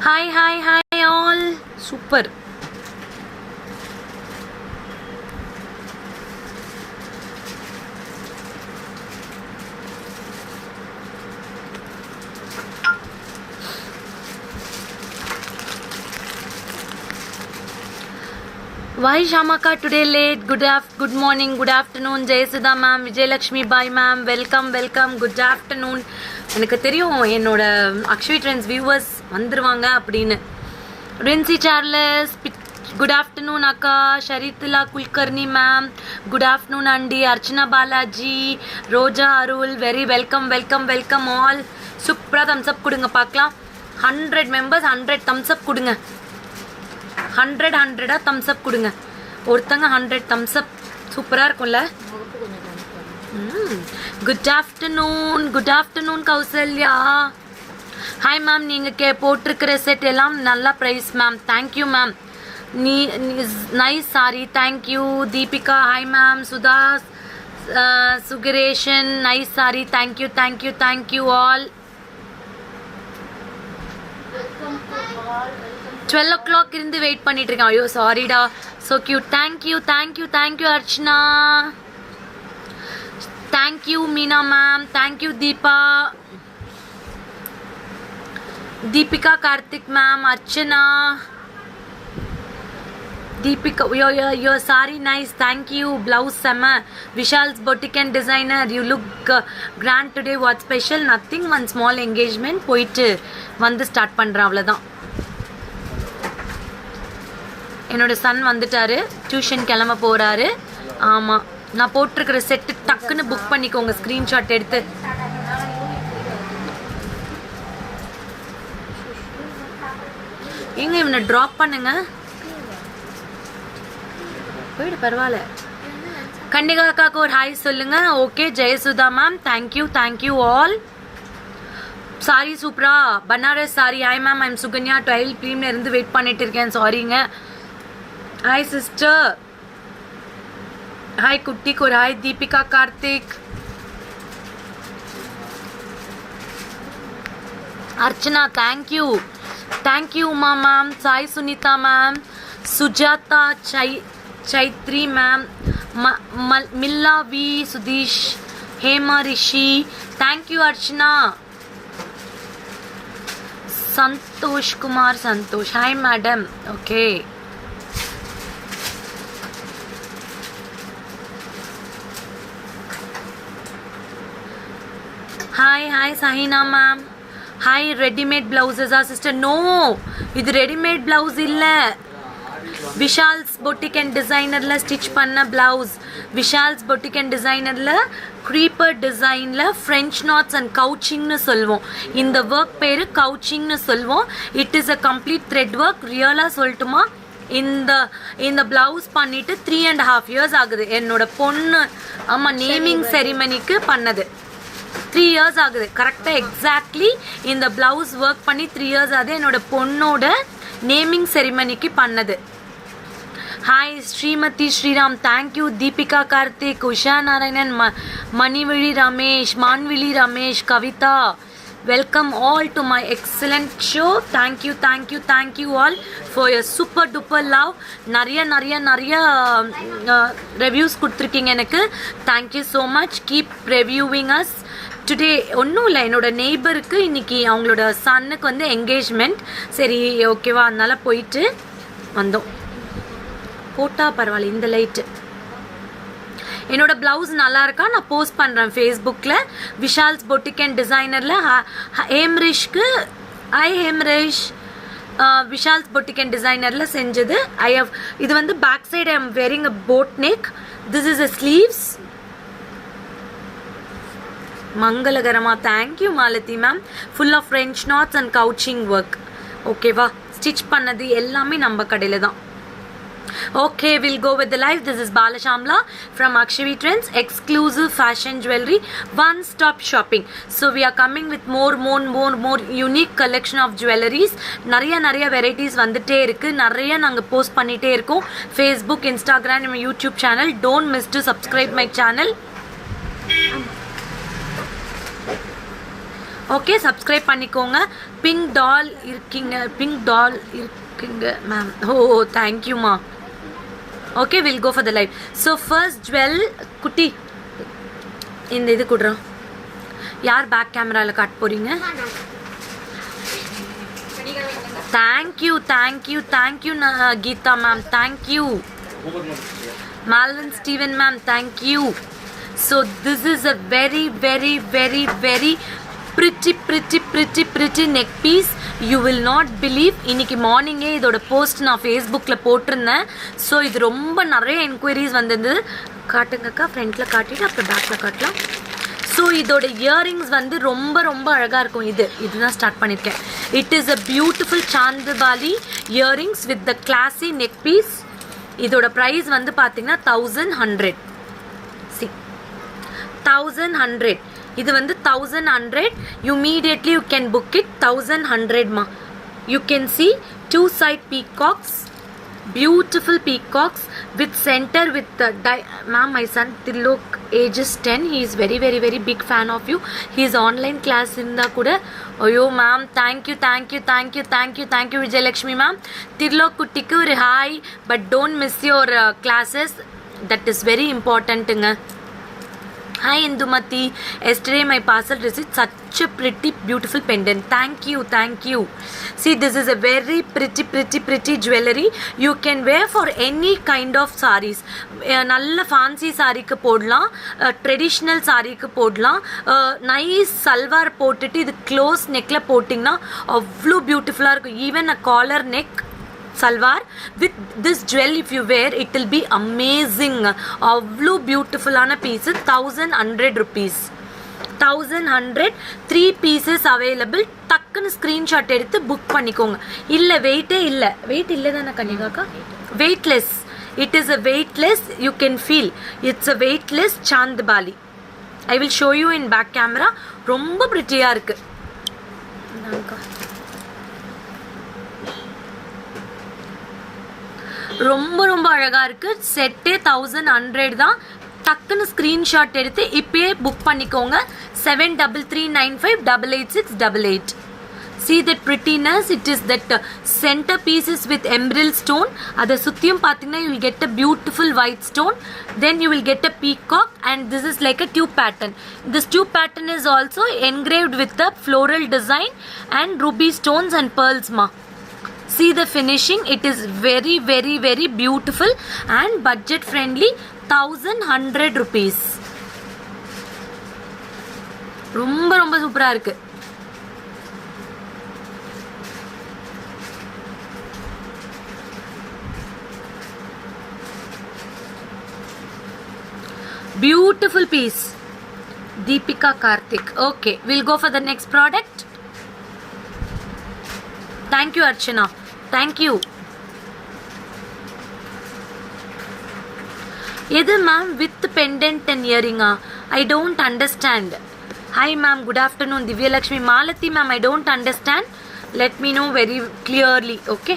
Hi all. Super. Why Shamaka today late? Good morning, good afternoon. Jayasudha ma'am, Vijayalakshmi bye ma'am. Welcome. Good afternoon. எனக்கு தெரியும் என்னோட Akshavi trends viewers வந்துருவாங்க அப்படின்னு. Rincy Charles good afternoon அக்கா. Sharithula Kulkarni ma'am good afternoon aunty. Archana Balaji, Roja Arul very welcome all. சூப்பராக thumbs up கொடுங்க பார்க்கலாம். 100 members 100 Thums up கொடுங்க. 100 தம்ஸ் அப் கொடுங்க. ஒருத்தங்க 100 தம்ஸ் அப் சூப்பராக இருக்கும்ல. Good afternoon Kausalya. Hi ma'am, நீங்கள் போட்டிருக்கிற செட் எல்லாம் நல்ல price ma'am. Thank you ma'am. Nice sari. Thank you Deepika. Hi ma'am. Sudha Sugaresan nice sari. Thank you all. 12 o'clock இருந்து வெயிட் பண்ணிட்டு இருக்கேன். ஐயோ சாரிடா. So cute. Thank you Archana. Thank you Meena ma'am. Thank you Deepika Karthik ma'am. Archana Deepika yo sari nice. Thank you. Blouse செம்ம. Vishal's boutique and designer you look grand today. What special? Nothing. One small engagement போயிட்டு வந்து start பண்ணுறேன், அவ்வளோதான். என்னோட சன் வந்துட்டாரு, டியூஷன் கிளம்ப போகிறாரு. ஆமாம், நான் போட்டிருக்கிற செட்டு டக்குன்னு புக் பண்ணிக்கோங்க ஸ்க்ரீன்ஷாட் எடுத்து. எங்க இவனை ட்ராப் பண்ணுங்க. போயிடு, பரவாயில்ல. கண்டிகா அக்காக்கு ஒரு ஹாய் சொல்லுங்க. Okay. Jayasudha ma'am thank you all. Sari சூப்பரா. Banaras sari. Hi ma'am, I'm Sukanya 12 PM இருந்து வெயிட் பண்ணிட்டு இருக்கேன். சாரிங்க. Hi sister. ஹாய் குட்டிக்கு ஒரு hi. Deepika Karthik. Archana thank you Uma ma'am. Sai Sunitha ma'am. Sujatha Chaitri ma'am. Milla V Sudheesh. Hema Rishi. Thank you Archana. Santosh Kumar. Hi madam. Okay. Hi Sahina ma'am. Hi. Readymade பிளவுஸஸா சிஸ்டர்? நோ, இது ரெடிமேட் பிளவுஸ் இல்லை. விஷால்ஸ் பொட்டிக் அண்ட் டிசைனரில் ஸ்டிச் பண்ண பிளவுஸ். விஷால்ஸ் பொட்டிக் அண்ட் டிசைனரில் க்ரீப்பர் டிசைனில் ஃப்ரெஞ்ச் நாட்ஸ் அண்ட் கவுச்சிங்னு சொல்லுவோம். இந்த ஒர்க் பேர் கவுச்சிங்னு சொல்லுவோம். It is a complete thread work. ரியலாக சொல்லட்டுமா, இந்த பிளவுஸ் பண்ணிட்டு 3.5 years ஆகுது. என்னோட பொண்ணு ஆமாம் நேமிங் செரிமனிக்கு பண்ணது 3 years ஆகுது. கரெக்டாக எக்ஸாக்ட்லி இந்த பிளவுஸ் ஒர்க் பண்ணி 3 years ஆகுது. என்னோட பொண்ணோட நேமிங் செரிமனிக்கு பண்ணது. Hi Srimathi Sriram. Thank you. Deepika Karthik. Usha Narayanan. Manvizhi Ramesh. Kavitha. Welcome all to my excellent show. Thank you all for your super duper love. நிறைய ரிவ்யூஸ் கொடுத்துருக்கீங்க எனக்கு. Thank you so much. Keep reviewing us. Today ஒன்றும் இல்லை, என்னோட நெய்பருக்கு இன்னைக்கு அவங்களோட சன்னுக்கு வந்து என்கேஜ்மெண்ட். சரி ஓகேவா, அதனால போயிட்டு வந்தோம். போட்டால் பரவாயில்ல இந்த லைட்டு. என்னோட பிளவுஸ் நல்லா இருக்கா, நான் போஸ்ட் பண்ணுறேன் ஃபேஸ்புக்கில். விஷால்ஸ் பொட்டிக் அண்ட் டிசைனரில் ஹேம்ரிஷ்க்கு ஹேம்ரிஷ் விஷால்ஸ் பொட்டிக் அண்ட் டிசைனரில் செஞ்சது. இது வந்து back side I am wearing a boat neck. This is a sleeves. மங்களகரமா. Thank you Malathi ma'am. Full of French knots and couching work. ஓகேவா, ஸ்டிச் பண்ணது எல்லாமே நம்ம கடையில் தான். Okay, we'll go with the live. This is Bala Shamla from Akshavi Trends, exclusive fashion jewelry, one stop shopping. So we are coming with more unique collection of jewelries. நிறைய varieties வந்துட்டே இருக்கு. நிறைய நாங்க போஸ்ட் பண்ணிட்டே இருக்கோம். Facebook, Instagram, YouTube channel. Don't miss to subscribe my channel. Okay subscribe பண்ணிக்கோங்க. Pink doll இருக்குங்க ma'am. Oh தேங்க்யூம்மா. Okay will go for the live. So first jewel குட்டி இந்த இது கொடுறோம். யார் பேக் கேமராவில் காட்ட போகிறீங்க? Thank you Geetha ma'am. தேங்க்யூ மால்வன் Steven ma'am. Thank you. So this is a very very very very pretty neck piece. You will not believe. இன்னைக்கு மார்னிங்கே இதோட போஸ்ட் நான் ஃபேஸ்புக்கில் போட்டிருந்தேன். ஸோ இது ரொம்ப நிறைய என்கொயரிஸ் வந்திருந்தது. காட்டுங்கக்கா, ஃப்ரண்ட்டில் காட்டிட்டு அப்புறம் பேக்கில் காட்டலாம். ஸோ இதோட இயரிங்ஸ் வந்து ரொம்ப ரொம்ப அழகாக இருக்கும். இதுதான் ஸ்டார்ட் பண்ணியிருக்கேன். It is a beautiful Chandbali earrings with the classy neck piece. இதோட ப்ரைஸ் வந்து பார்த்தீங்கன்னா 1100. 1100. இது வந்து 1100. Immediately you can book it. 1100 ma. You can see two side peacocks, beautiful peacocks with center with the ma'am. My son Tilok ages 10. He is very very very big fan of you. His online class inda kuda. Ayo ma'am, thank you Vijayalakshmi ma'am. Tilok kuttikku or hi, but don't miss your classes. That is very important nga. Hi Indumati, yesterday my parcel received such a pretty beautiful pendant. Thank you. See, this is a very pretty jewelry. You can wear for any kind of sarees. நல்ல fancy சாரிக்கு போடலாம், traditional சாரிக்கு போடலாம். Nice salwar போட்டுட்டு இது close நெக்ல போட்டிங்கன்னா அவ்வளோ பியூட்டிஃபுல்லாக இருக்கும். Even a collar neck salwar with this jewel if you wear, it will be amazing. avlo beautiful ana piece. 1100 rupees. 1100. 3 pieces available. டக்குன்னு ஸ்க்ரீன்ஷாட் எடுத்து புக் பண்ணிக்கோங்க. இல்லை வெயிட்டே இல்லை. வெயிட் இல்லை தானே கன்னிகாக்கா? Weightless. It is a weightless. You can feel it's a weightless Chandbali. I will show you in back camera. ரொம்ப பிரிட்டியாக இருக்குது. ரொம்ப ரொம்ப அழகாக இருக்குது. செட்டே 1100 தான். டக்குன்னு ஸ்க்ரீன்ஷாட் எடுத்து இப்பயே புக் பண்ணிக்கோங்க. 7339588688. See that prettiness. It is that center pieces with emerald stone. அதை சுற்றியும் பார்த்தீங்கன்னா you will get a beautiful white stone. Then you will get a peacock and this is like a tube pattern. This tube pattern is also engraved with the floral design and ruby stones and pearls ma. See the finishing. It is very very very beautiful and budget friendly. 1100 rupees. ரொம்ப ரொம்ப சூப்பரா இருக்கு. Beautiful piece. Deepika Karthik. Okay, we'll go for the next product. Thank you Archana. Thank you. எது ma'am with pendant and இயரிங்கா? I don't understand. Hi ma'am, good afternoon. Divyalakshmi. Malathi ma'am, I don't understand. Let me know very clearly. Okay,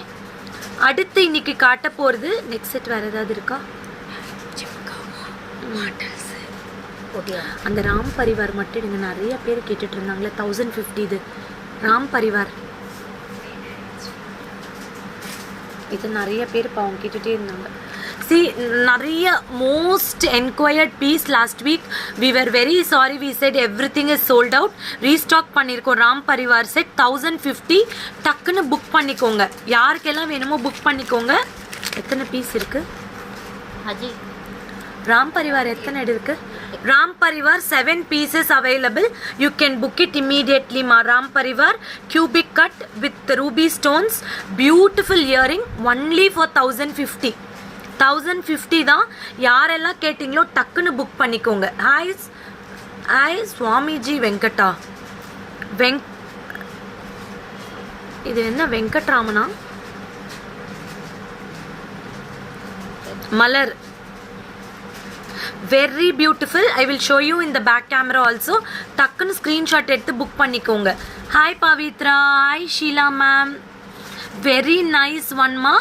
அடுத்து இன்னைக்கு காட்ட போகிறது next set வேறு ஏதாவது இருக்கா? அந்த ராம் பரிவார் மட்டும் எடுங்க. நிறைய பேர் கேட்டுட்டு இருந்தாங்களே 1050. இது ராம் பரிவார். இது நிறைய பேர் பாவம் கேட்டுகிட்டே இருந்தாங்க. See, நிறைய most enquired piece last week. We were very sorry. We said everything is sold out. Restock பண்ணியிருக்கோம். ராம் பரிவார் செட் 1050. டக்குன்னு புக் பண்ணிக்கோங்க. யாருக்கெல்லாம் வேணுமோ புக் பண்ணிக்கோங்க. எத்தனை பீஸ் இருக்கு அஜி? ராம் பரிவார் எத்தனை இருக்கு? Ram Parivar 7 pieces available. You can book it immediately ma. Ram Parivar cubic cut with ruby stones, beautiful earring, only for 1050. 1050 தான். யாரெல்லாம் கேட்டிங்களோ டக்குன்னு புக் பண்ணிக்கோங்க. ஹாய் சுவாமிஜி வெங்கடா. இது என்ன வெங்கட்ராமனா? மலர். Very beautiful. I will show you in the back camera also. டக்குன்னு screenshot எடுத்து book பண்ணிக்கோங்க. Hi Pavithra. Hi Sheela ma'am. very nice one ma,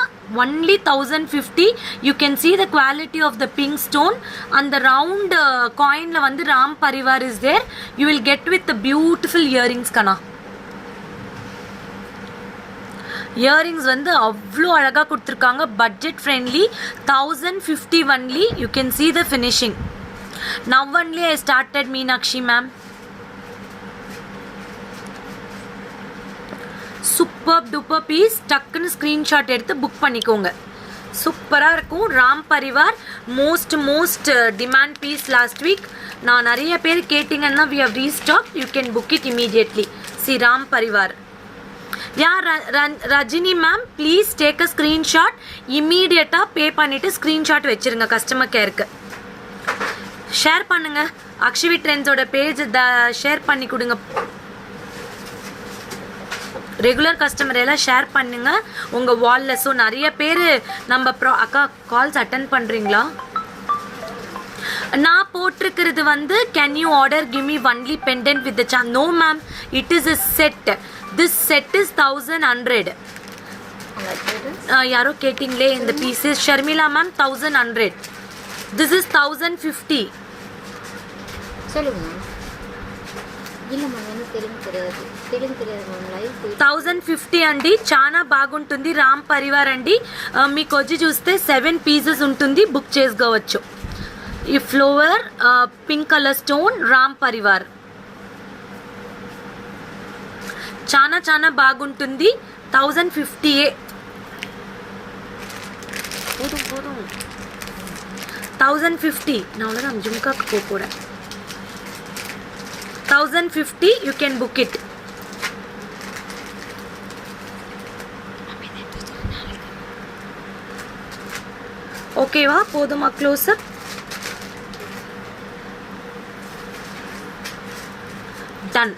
only 1050. You can see the quality of the pink stone and the round coin la vandu Ram Parivar is there. You will get with the beautiful earrings kana. Earrings வந்து அவ்வளோ அழகா கொடுத்துருக்காங்க, budget friendly, 1050 only. You can see the finishing. Now only I started Meenakshi ma'am. Super duper piece, டக்குன்னு screenshot எடுத்து book பண்ணிக்கோங்க. சூப்பராக இருக்கும். Ram Parivar most demand piece last week. நான் நிறைய பேர் கேட்டிங்கன்னா we have restocked. You can book it immediately. See Ram Parivar. Rajini ma'am please take a screenshot, இம்மீடியட்டாக பே பண்ணிவிட்டு ஸ்க்ரீன்ஷாட் வச்சுருங்க கஸ்டமர் கேருக்கு. ஷேர் பண்ணுங்க, அக்ஷவி ட்ரெண்ட்ஸோட பேஜ் ஷேர் பண்ணி கொடுங்க. ரெகுலர் கஸ்டமர் எல்லாம் ஷேர் பண்ணுங்க உங்கள் வாலில். ஸோ நிறைய பேர் நம்ம அக்கா கால்ஸ் அட்டன் பண்ணுறீங்களா? நான் போட்டிருக்கிறது வந்து can you order give me only pendant with the charm. No ma'am, it is a set. This set is 1100. யாரோ கேட்டிங்களே இந்த pieces. Sharmila ma'am 1100. This is 1050. சொல்லுங்க மேம். இல்லை மேம், எனக்கு தெரியாது 1050 అండి. చాలా బాగుంటుంది. రామ్ పరివార్ అండి. మీకు వచ్చి చూస్తే 7 పీసెస్ ఉంటుంది, బుక్ చేసుకోవచ్చు. ఈ flower pink colour stone Ram Parivar చాలా బాగుంటుంది. 1050. போதும் 1050. நான் அவ்வளோதான் ஜும்காக்கு போகிறேன். 1050 you can book it. ஓகேவா? போதுமா? Close up done.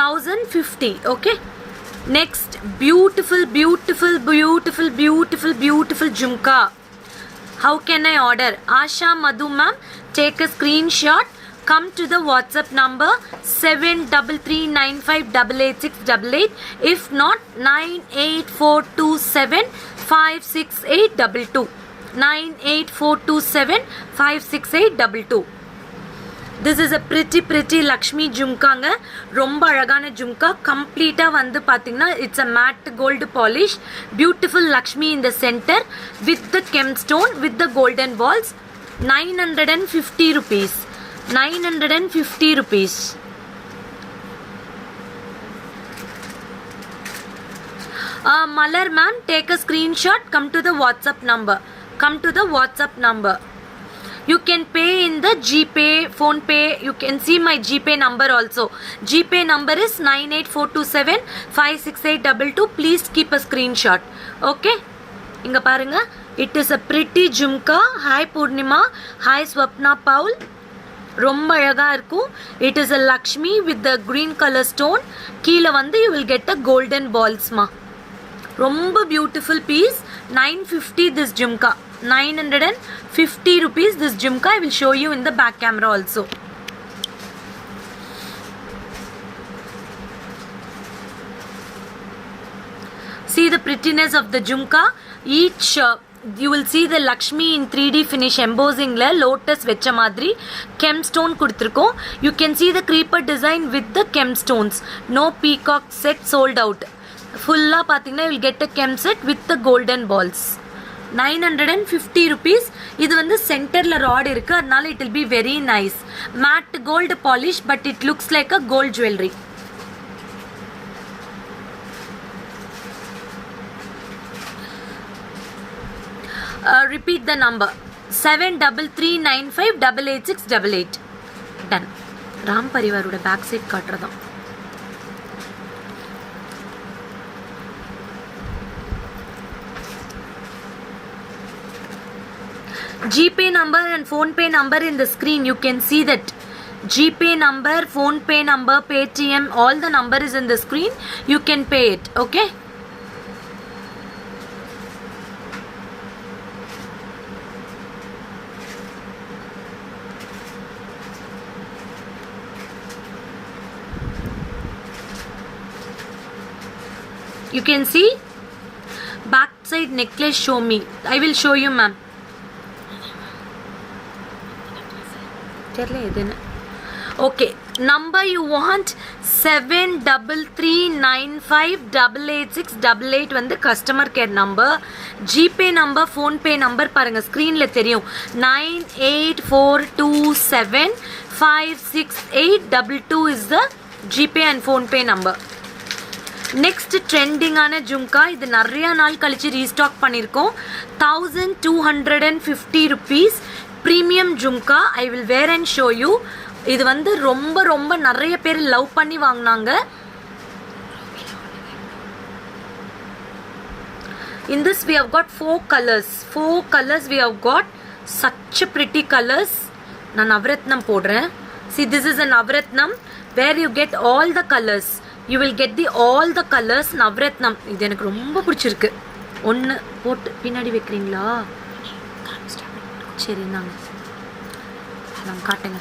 1050. okay, next beautiful jhumka. How can I order? Asha Madhu ma'am, take a screenshot, come to the WhatsApp number 7339588688. if not 98427568222. 98427568222. This is a pretty Lakshmi ஜும்காங்க. ரொம்ப அழகான ஜும்கா. கம்ப்ளீட்டாக வந்து பார்த்தீங்கன்னா it's a matte gold polish. Beautiful Lakshmi in the centre with the gem stone with the golden balls. 950 rupees. 950 rupees. Malar ma'am, take a screenshot, come to the WhatsApp number. You can pay in the GPay, phone pay. You can see my GPay number also. GPay number is 98427568222. please keep a screenshot. okay, inga parunga, it is a pretty jhumka. hi Purnima, hi Swapna Paul. ரொம்ப அழகா இருக்கும். it is a Lakshmi with the green color stone. கீழ வந்து you will get a golden balls ma. ரொம்ப beautiful piece. 950 this jhumka. 950 rupees this jhumka. I will show you in the back camera also. See the prettiness of the jhumka. Each you will see the Lakshmi in 3D finish embossing la lotus vecha madri kem stone kuduthirkom. You can see the creeper design with the kem stones. No peacock set, sold out. Fulla pathina you will get a kem set with the golden balls. 950 rupees. இது வந்து சென்டர்ல rod இருக்கு, அதனால it will be very nice. matte gold polish but it looks like a gold jewelry. Repeat the number 7339588688. done. Ram பரிவாரோட back side காட்டுறதாம். GPay number and phone pay number in the screen. You can see that GPay number, phone pay number, Paytm, all the number is in the screen. You can pay it. okay, you can see outside necklace show me. I will show you ma'am. தெரியல எதுன்னு. Okay, number you want 7339588688 வந்து customer care number. GPay number, PhonePe number பாருங்க ஸ்க்ரீனில் தெரியும். 9842756822 is the GPay and PhonePe number. Next ட்ரெண்டிங்கான ஜும்கா, இது நிறைய நாள் கழிச்சு ரீஸ்டாக் பண்ணியிருக்கோம். 1250 rupees premium jhumka. I will wear and show you. இது வந்து ரொம்ப ரொம்ப நிறைய பேர் லவ் பண்ணி வாங்கினாங்க. In this we have got 4 colors we have got. Such a pretty colors. நான் நவரத்னம் போடுறேன். See, this is a Navaratnam where you get all the colors. You will get all the colors. நவரத்னம் இது எனக்கு ரொம்ப பிடிச்சிருக்கு. ஒன்று போட்டு பின்னாடி வைக்கிறீங்களா? சரி நாங்கள் காட்டுங்க.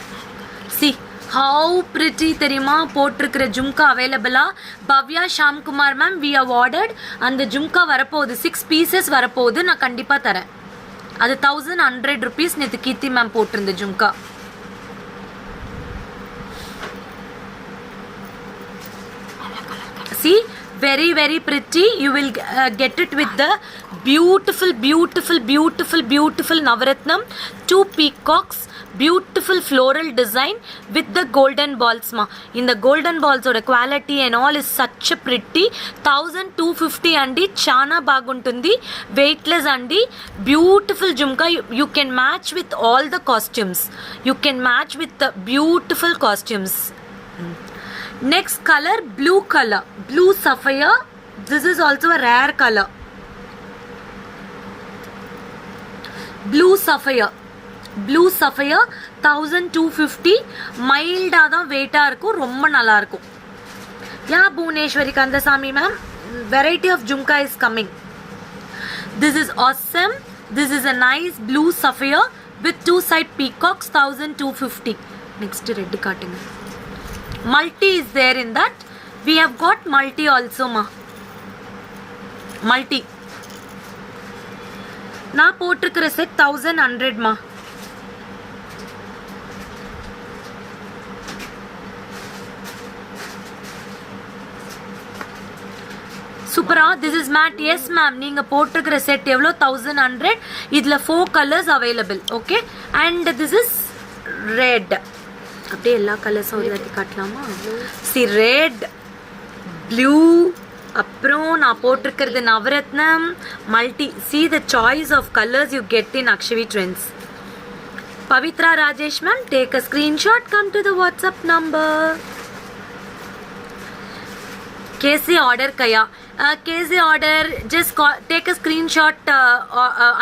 See how pretty தெரியுமா போட்டிருக்கிற ஜும்கா அவைலபிளா. Bhavya Shamkumar ma'am we have ordered. அந்த ஜும்கா வரப்போகுது, 6 pieces வரப்போகுது. நான் கண்டிப்பாக தரேன். அது 1100 rupees. நேற்று கீர்த்தி மேம் போட்டிருந்த jhumka. See, very very pretty. You will get it with the beautiful navaratnam, 2 peacocks, beautiful floral design with the golden balls ma. In the golden balls oda quality and all is such a pretty. 1250 andi, chana baguntundi, weightless andi, beautiful jumka. You can match with all the costumes. You can match with the beautiful costumes. Next color, blue color, blue sapphire. This is also a rare color. Blue sapphire 1250. மைல்டாக தான் வெயிட்டாக இருக்கும், ரொம்ப நல்லா இருக்கும். Yeah Bhuvaneswari Kandasamy ma'am, variety of jhumka is coming. This is awesome. This is a nice blue sapphire with 2 side peacocks. 1250. Next red காட்டுங்க. Multi is there in that. We have got multi also ma. Multi நான் போட்டிருக்கிற set 1100 மா. சூப்பரா. This is made. Yes ma'am, நீங்கள் போட்டிருக்கிற set எவ்வளோ? 1100. இதில் 4 colours available. Okay, and this is red. அப்படியே எல்லா கலர்ஸும் ஒரு வாட்டி காட்டலாமா? சி, ரெட், ப்ளூ, அப்புறம் நான் போட்டிருக்கிறது நவரத்னம், multi. See the choice of colours you get in Akshavi trends. Pavithra Rajesh ma'am, take a screenshot, come to the WhatsApp number. கேசி ஆர்டர் கயா, கேசி order, just take a screenshot.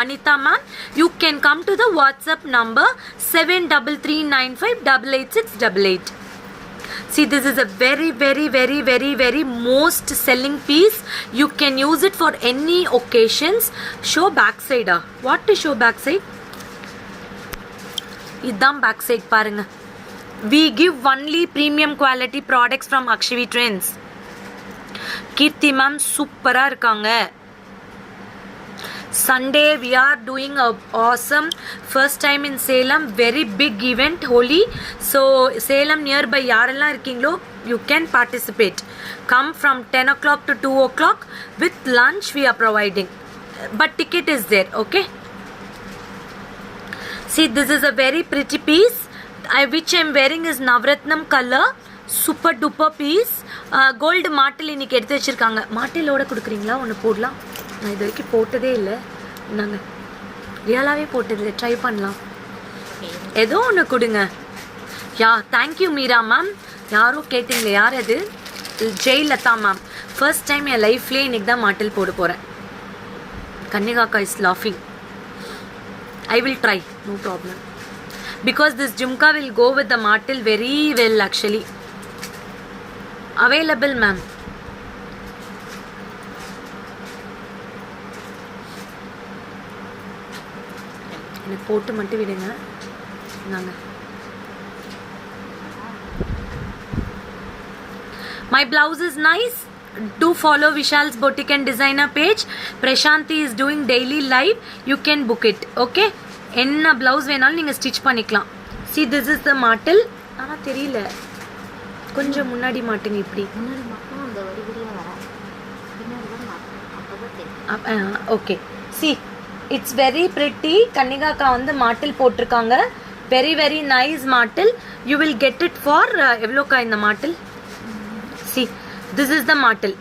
Anita ma'am, you can come to the WhatsApp number 7339588688. See, this is a very most selling piece. You can use it for any occasions. Show backside. What to show backside? Idam backside parunga. We give only premium quality products from Akshvi Trends. Keerthi ma'am சூப்பரா இருக்காங்க. Sunday we are doing a awesome first time in Salem, very big event, Holi. So Salem nearby யாரெல்லாம் இருக்கீங்களோ you can participate. Come from 10 o'clock to 2 o'clock. With lunch we are providing, but ticket is there. Okay, see, this is a very pretty piece. Which I am wearing is Navratnam color. Super duper piece. Gold மாட்டில் இன்றைக்கி எடுத்து வச்சுருக்காங்க. மாட்டிலோட கொடுக்குறீங்களா? ஒன்று போடலாம். நான் இது வரைக்கும் போட்டதே இல்லை. நாங்கள் ரியலாகவே போட்டதில்லை, ட்ரை பண்ணலாம். ஏதோ ஒன்று கொடுங்க. Yeah, thank you Meera ma'am. யாரோ கேட்டிங்களே, யார் அது? ஜெயலதா மேம். ஃபர்ஸ்ட் டைம் என் லைஃப்லேயே இன்றைக்கி தான் மாட்டில் போட போகிறேன். கன்னிகாக்கா இஸ் லாஃபிங். I will try, no problem. Because this jhumka will go with the மாட்டில் very well actually. available ma'am. எனக்கு போட்டு மட்டும் விடுங்க. நாங்க my blouse is nice. do follow Vishal's Boutique and Designer page. Prashanti is doing daily live. You can book it. Okay? என்ன blouse வேணாலும் நீங்க stitch பண்ணிக்கலாம். See, this is the மாட்டல். ஆனா தெரியல, கொஞ்சம் முன்னாடி மாட்டுங்க. இப்படி முன்னாடி மட்டும் அந்த வரி வரியா வர பின்னாடி தான் மாட்டணும், அப்பதான் தெரியும். Okay, see, it's very pretty. கன்னிகாக்கா வந்து மாட்டல் போட்டிருக்காங்க. வெரி வெரி நைஸ் மாட்டல். You will get it for எவ்வளோக்கா இந்த மாட்டல்? see, this is the மாட்டல்.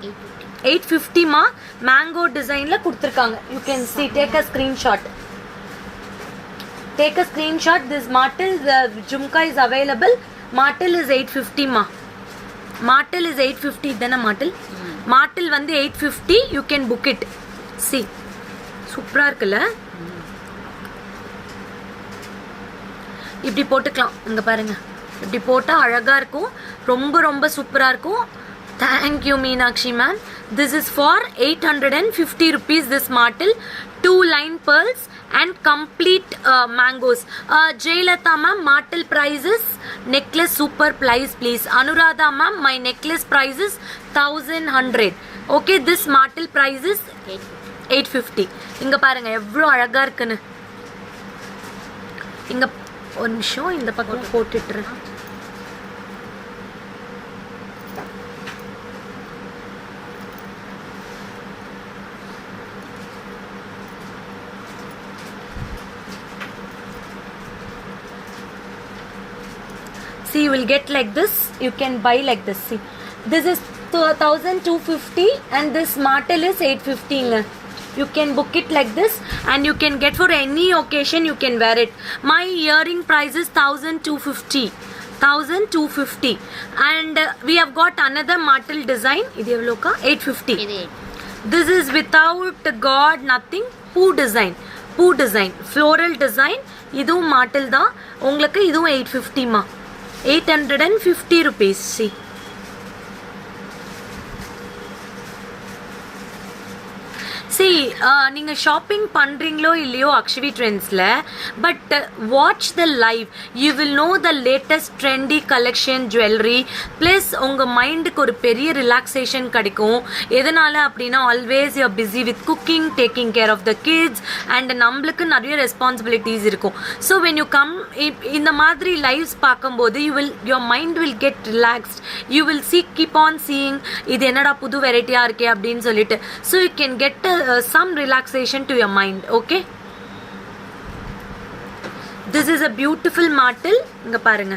850 மா. மேங்கோ டிசைன்ல கொடுத்துருக்காங்க. you can see, take a screenshot. Take a screenshot. This martel jhumka is available. Martel is 850 ma. Martel is 850 idana martel. Martel வந்து 850. You can book it. See, சூப்பரா இருக்குல்ல? இப்படி போட்டுக்கலாம். இங்க பாருங்க, இப்படி போட்டா அழகா இருக்கும். ரொம்ப ரொம்ப சூப்பரா இருக்கும். Thank you Meenakshi ma'am. This is for 850 rupees. This martel, 2 line pearls and complete mangoes. Jayalata ma'am, martel prices, necklace super price please. Anuradha ma'am, my necklace prices 1100. Okay, this martel prices 850. இங்க பாருங்க எவ்வளவு அழகா இருக்குன்னு. இங்க ஒரு நிமிஷம் இந்த பக்கம் போட்டுட்டுறேன். See, you will get like this. You can buy like this. See, this is 1250 and this martel is 850. You can book it like this and you can get for any occasion. You can wear it. My earring price is 1250. 1250 and we have got another martel design. Idu evloka? 850. This is without god, nothing. Poo design. Poo design. Floral design. Idhu martel da. Ungalku idhu 850 ma. 850 rupees. See, நீங்க shopping பண்றீங்களோ இல்லையோ அக்ஷவி ட்ரெண்ட்ஸ்ல, but watch the live. You will know the latest trendy collection jewellery. Plus உங்க மைண்டுக்கு ஒரு பெரிய relaxation கிடைக்கும். எதனால அப்படின்னா, always you busy with cooking, taking care of the kids and நம்மளுக்கு நிறைய ரெஸ்பான்சிபிலிட்டிஸ் இருக்கும். ஸோ வென் யூ கம் இந்த மாதிரி லைவ்ஸ் பார்க்கும்போது your mind will get relaxed. You will keep on seeing இது என்னடா புது வெரைட்டியா இருக்கே அப்படின்னு சொல்லிட்டு. So you can get some relaxation to your mind. Okay, this is a beautiful martel. இங்க பாருங்க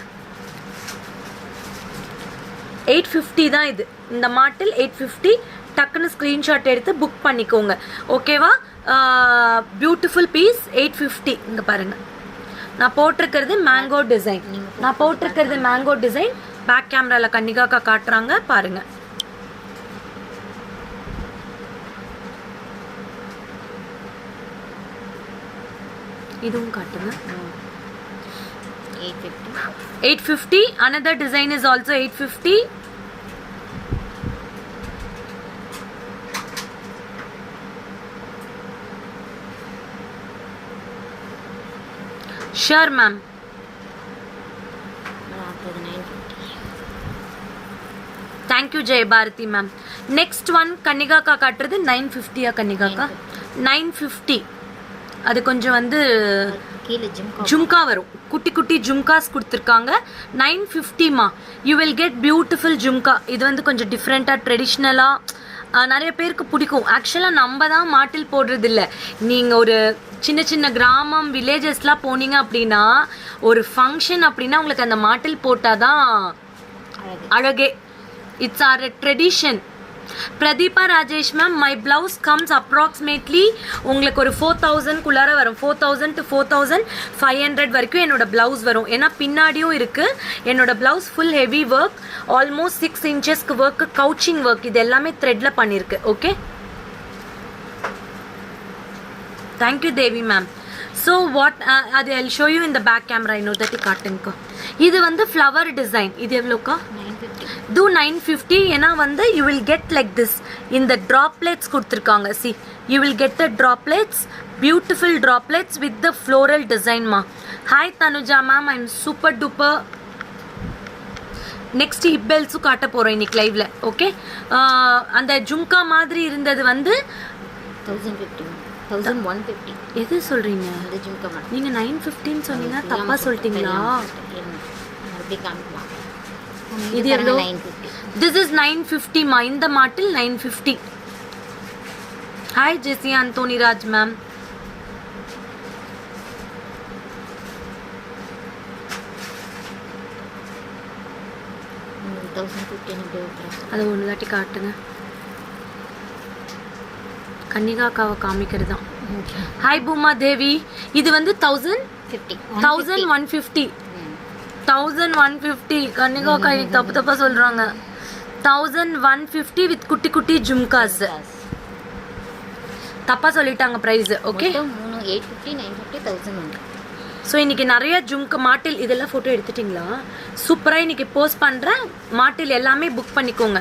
850 தான் இது. இந்த மார்டல் 850. டக்குன்னு ஸ்கிரீன்ஷாட் எடுத்து புக் பண்ணிக்கோங்க. ஓகேவா? Beautiful piece 850. இங்க பாருங்க, நான் போட்டிருக்கிறது மேங்கோ டிசைன். பேக் கேமரால கன்னிகாக்கா காட்டுறாங்க பாருங்க. இதுவும் காட்டுங்க. 850. Another design is also 850. Sure ma'am. Thank you Jay Bharati ma'am. Next one கன்னிகாக்கா காட்டுறது 950. கன்னிகாக்கா 950. அது கொஞ்சம் வந்து ஜும்கா வரும். குட்டி குட்டி ஜும்காஸ் கொடுத்துருக்காங்க. 950 மா. You will get beautiful jhumka. இது வந்து கொஞ்சம் டிஃப்ரெண்ட்டாக ட்ரெடிஷ்னலாக நிறைய பேருக்கு பிடிக்கும். ஆக்சுவலாக நம்ம தான் மாட்டில் போடுறது இல்லை. நீங்கள் ஒரு சின்ன சின்ன கிராமம் வில்லேஜஸ்லாம் போனீங்க அப்படின்னா, ஒரு ஃபங்க்ஷன் அப்படின்னா உங்களுக்கு அந்த மாட்டில் போட்டால் தான் அழகே. It's our a tradition. Pratheeba Rajesh ma'am, my blouse comes approximately உங்களுக்கு ஒரு 4000 வரும். 4000 to 4500 வரைக்கும் என்னோட பிளவுஸ் வரும். ஏன்னா பின்னாடியும் இருக்கு. என்னோட blouse full heavy work, almost 6 inchesக்கு ஒர்க், கவுச்சிங் ஒர்க், இது எல்லாமே த்ரெட்ல பண்ணிருக்கு. Okay, thank you Devi ma'am. So what அது ஐ ஷோ யூ இந்த பேக் கேமரா. இன்னொரு தட்டி காட்டுங்கக்கா. இது வந்து ஃப்ளவர் டிசைன். இது எவ்வளோக்கா? 950. ஏன்னா வந்து you will get like this. இந்த ட்ராப்லெட்ஸ் கொடுத்துருக்காங்க. See, you will get the droplets, beautiful droplets with the floral design மா. Hi Tanuja ma'am, I am super duper. Next hip பெல்ஸும் காட்ட போகிறோம் இன்னைக்கு லைவ்ல. ஓகே, அந்த ஜும்கா மாதிரி இருந்தது வந்து 1050 1150. எது சொல்கிறீங்க? அந்த ஜும்கா மாடல் நீங்கள் 950 சொன்னீங்க, தப்பாக சொல்லிட்டீங்களா? மறுபடியும் காமிக்கலாம். இது எவ்வளோ? 950. திஸ் இஸ் 950 மா. இந்த மாட்டில் 950. Hi Jessie Anthonyraj ma'am. அதை ஒன்று தாட்டி காட்டுங்க. கன்னிகாக்காவை காமிக்கிறது தான். ஹாய் பூமா தேவி. இது வந்து 1150. 1150 கன்னிகாக்கா இன்னைக்கு தப்பா சொல்றாங்க. 1150 வித் குட்டி குட்டி ஜும்காஸ். தப்பா சொல்லிட்டாங்க பிரைஸ். ஓகே, 850 950 1000. ஸோ இன்றைக்கி நிறைய ஜும்கா மாட்டில் இதெல்லாம் ஃபோட்டோ எடுத்துட்டிங்களா? சூப்பராக இன்றைக்கி போஸ்ட் பண்ணுறேன். மாட்டில் எல்லாமே புக் பண்ணிக்கோங்க.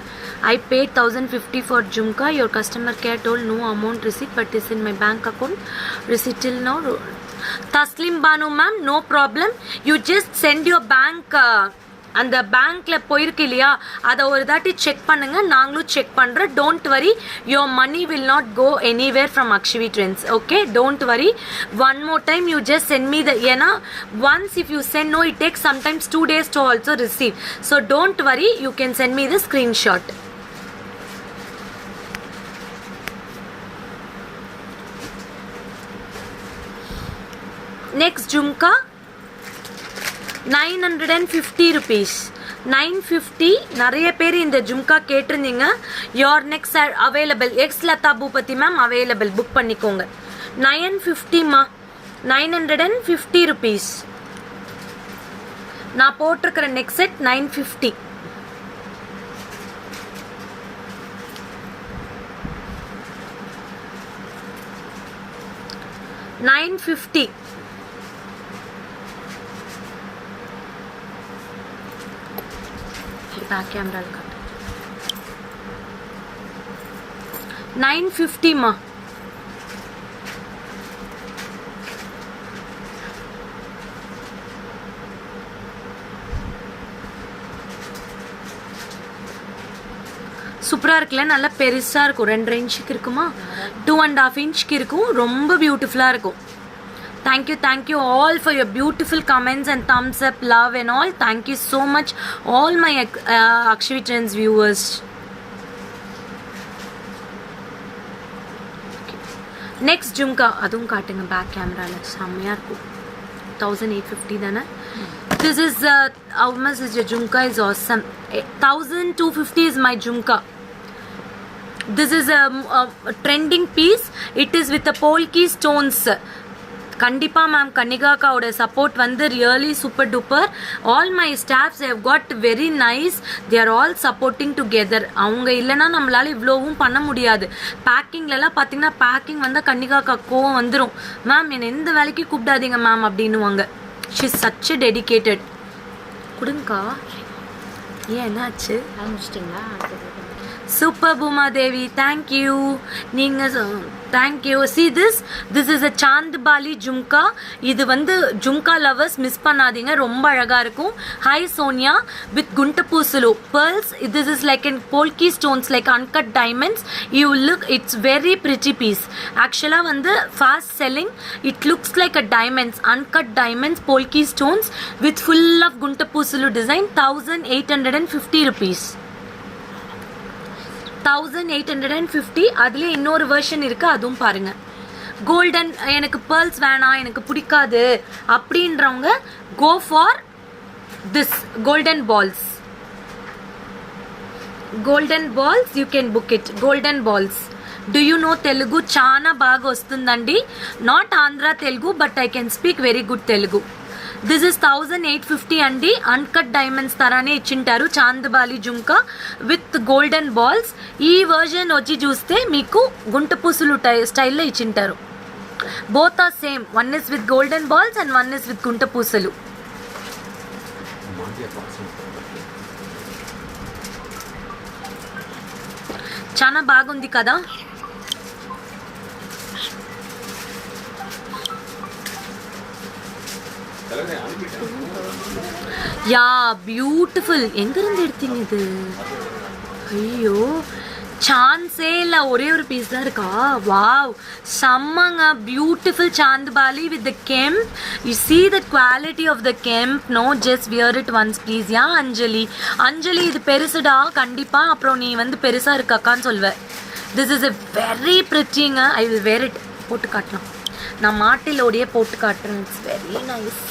ஐ paid 1050 for jhumka. Your customer care told no amount receipt but is in my bank account. Receipt till now. Taslim Banu ma'am, no problem. You just sent your bank. அந்த பேங்க்ல போயிருக்கு இல்லையா, அதை ஒரு தாட்டி செக் பண்ணுங்க. நாங்களும் செக் பண்ணுறோம். Don't worry, your money will not go anywhere from Akshavi Trends. Okay, don't worry. One more time you just send me the, ஏன்னா once if you send no it takes sometimes 2 days to also receive. So don't worry, you can send me the screenshot. Next jhumka 950 rupees. 950. நிறைய பேர் இந்த ஜும்கா கேட்டிருந்தீங்க. Your next available. எக்ஸ் Latha Boopathi ma'am available. Book பண்ணிக்கோங்க. 950 மா. 950 rupees. நான் போட்டிருக்கிற next set 950. $950. Back camera 950 மா. சூப்பராக இருக்குல்ல? நல்லா பெருசாக இருக்கும். 2 இன்ச்சுக்கு இருக்குமா, 2.5 இன்ச்சுக்கு இருக்கும். ரொம்ப பியூட்டிஃபுல்லாக இருக்கும். Thank you all for your beautiful comments and thumbs up, love and all. Thank you so much all my Akshavi Trends viewers. Next jhumka adum kaatunga back camera la செம்மையா இருக்கும். 1850 தானே? This is how much is your jhumka? Is awesome. 1250 is my jhumka. This is a trending piece. It is with the polki stones. கண்டிப்பா ma'am, கன்னிகாக்காவோட support வந்து really super duper. All my staffs have God very nice. They are all supporting together. அவங்க இல்லைன்னா நம்மளால இவ்வளோவும் பண்ண முடியாது. பேக்கிங்லலாம் பார்த்தீங்கன்னா, packing வந்தால் கன்னிகாக்கா கோவம் வந்துடும். மேம் என்னை எந்த வேலைக்கு கூப்பிடாதீங்க மேம் அப்படின்னுவாங்க. She is such dedicated. கொடுங்கக்கா. ஏன் என்னாச்சு? ஆரம்பிச்சிட்டிங்களா? Super Bhuma Devi, thank you. நீங்கள் thank you. See this is a chandbali jhumka. இது வந்து ஜும்கா லவர்ஸ் மிஸ் பண்ணாதீங்க, ரொம்ப அழகாக இருக்கும். Hi Sonia. வித் குண்ட பூசலு pearls. This is like in polki stones like uncut diamonds. You look, it's very pretty piece. ஆக்சுவலாக வந்து fast selling. It looks like a diamonds, uncut diamonds, polki stones with full of குண்ட பூசலு design. 1850 rupees. 1850. அதுலேயே இன்னொரு version இருக்குது, அதுவும் பாருங்கள். Golden, எனக்கு பேர்ல்ஸ் வேணாம், எனக்கு பிடிக்காது அப்படின்றவங்க go for this golden balls. golden balls, you can book it. Golden balls. Do you know Telugu? Chana baga ostundandi. Not Andhra Telugu, but I can speak very good Telugu. This is 1850 andi. Uncut diamonds tarane ichintaru. Chandbali jumka with golden balls. Ee version vachi chuste meeku gunta pusulu style lo ichintaru. Both are same. One is with golden balls and one is with gunta pusulu. చాలా బాగుంది కదా. யா beautiful. எங்கேருந்து எடுத்தீங்க இது? ஐயோ சான்ஸே இல்லை, ஒரே ஒரு பீஸ் தான் இருக்கா? வாவ் செம்மங்க. Beautiful chandbali with the kemp. You see the quality of the kemp. No, just wear it once please. Yeah Anjali, Anjali இது பெருசுடா கண்டிப்பா. அப்புறம் நீ வந்து பெருசா இருக்காக்கான்னு சொல்வ. திஸ் இஸ் a very prettyங்க. I will wear it. போட்டு காட்டலாம், நான் மாட்டிலோடையே போட்டு காட்டுறேன். It's very nice.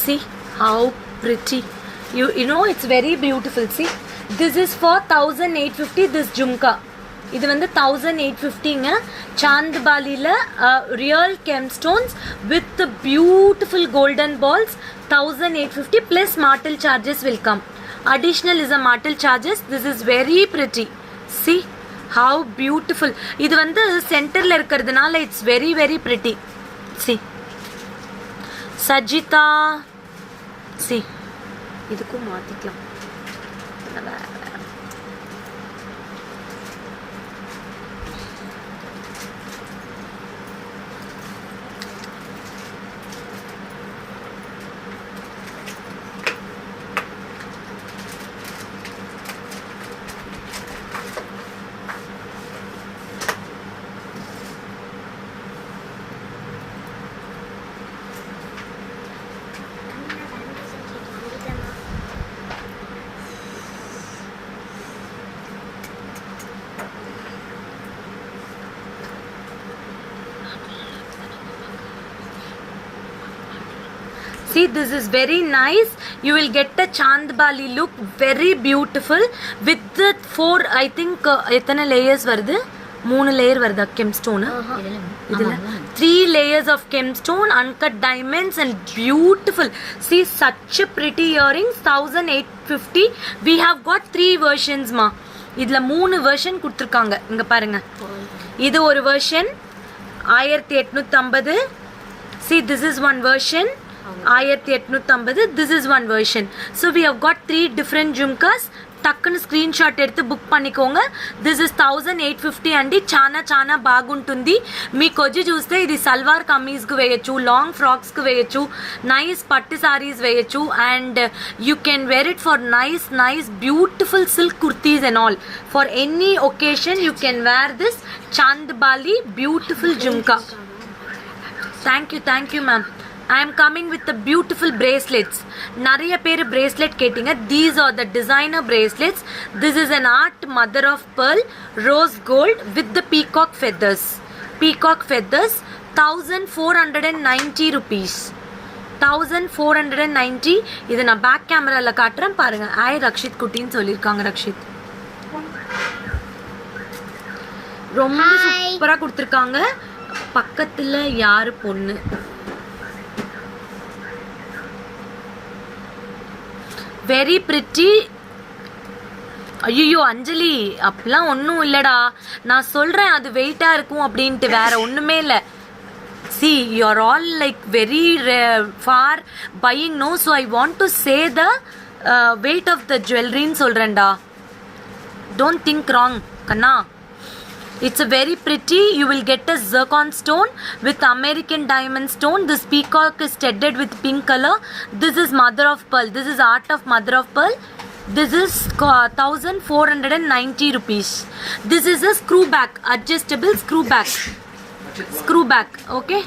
See how pretty. You know it's very beautiful. See, this is for 1850. This jhumka இது வந்து 1850ங்க. சாந்துபாலியில் real gemstones with beautiful golden balls. 1850 plus martel charges will come. Additional is a martel charges. This is very pretty. See how beautiful. இது வந்து சென்டரில் இருக்கிறதுனால it's very very pretty. See Sajitha. See இதுக்கும் மாற்றிக்கலாம். See, this is very nice. You will get a Chandbali look, very beautiful with the 4, I think எத்தனை layers வருது? 3 layer வருதா gemstone? இதுல 3 layers of gemstone, uncut diamonds and beautiful. See such a pretty earrings. 1850. We have got 3 versions ma. இதுல 3 version கொடுத்திருக்காங்க. இங்க பாருங்க, இது ஒரு version 1850. See, this is one version 1850. This is one version. So we have got 3 different jhumkas. టక్కున screen shot ఎడితే book పనికోంగ. This is 1850 అండి. చాలా చాలా బాగుంటుంది. మీకు వచ్చి చూస్తే ఇది సల్వార్ కమీజ్కి వేయచ్చు, లాంగ్ ఫ్రాక్స్కి వేయచ్చు, నైస్ పట్టు సారీస్ వేయచ్చు, and you can wear it for nice nice beautiful silk kurtis and all. For any occasion you can wear this chandbali beautiful jhumka. Thank you ma'am. I am coming with the beautiful bracelets. நிறைய பேர் bracelet கேட்டிங்க. These are the designer bracelets. This is an art mother of pearl rose gold with the peacock feathers. Peacock feathers 1490 rupees. 1490. இது நான் back கேமரால காட்டுறேன் பாருங்க. ரக்ஷித் குட்டின்னு சொல்லியிருக்காங்க. ரக்ஷித் ரொம்ப சூப்பரா கொடுத்துருக்காங்க. பக்கத்துல யாரு பொண்ணு? Very pretty. ஐயோ அஞ்சலி, அப்படிலாம் ஒன்றும் இல்லைடா. நான் சொல்கிறேன் அது வெயிட்டாக இருக்கும் அப்படின்ட்டு, வேற ஒன்றுமே இல்லை. See you are all like very for buying no. So I want to say the weight of the ஜுவல்லரின்னு சொல்கிறேன்டா. டோன்ட் திங்க் ராங் கண்ணா. It's a very pretty. You will get a zircon stone with American diamond stone. This peacock is studded with pink color. This is mother of pearl. This is art of mother of pearl. This is 1490 rupees. This is a screw back, adjustable screw back. Screw back, okay?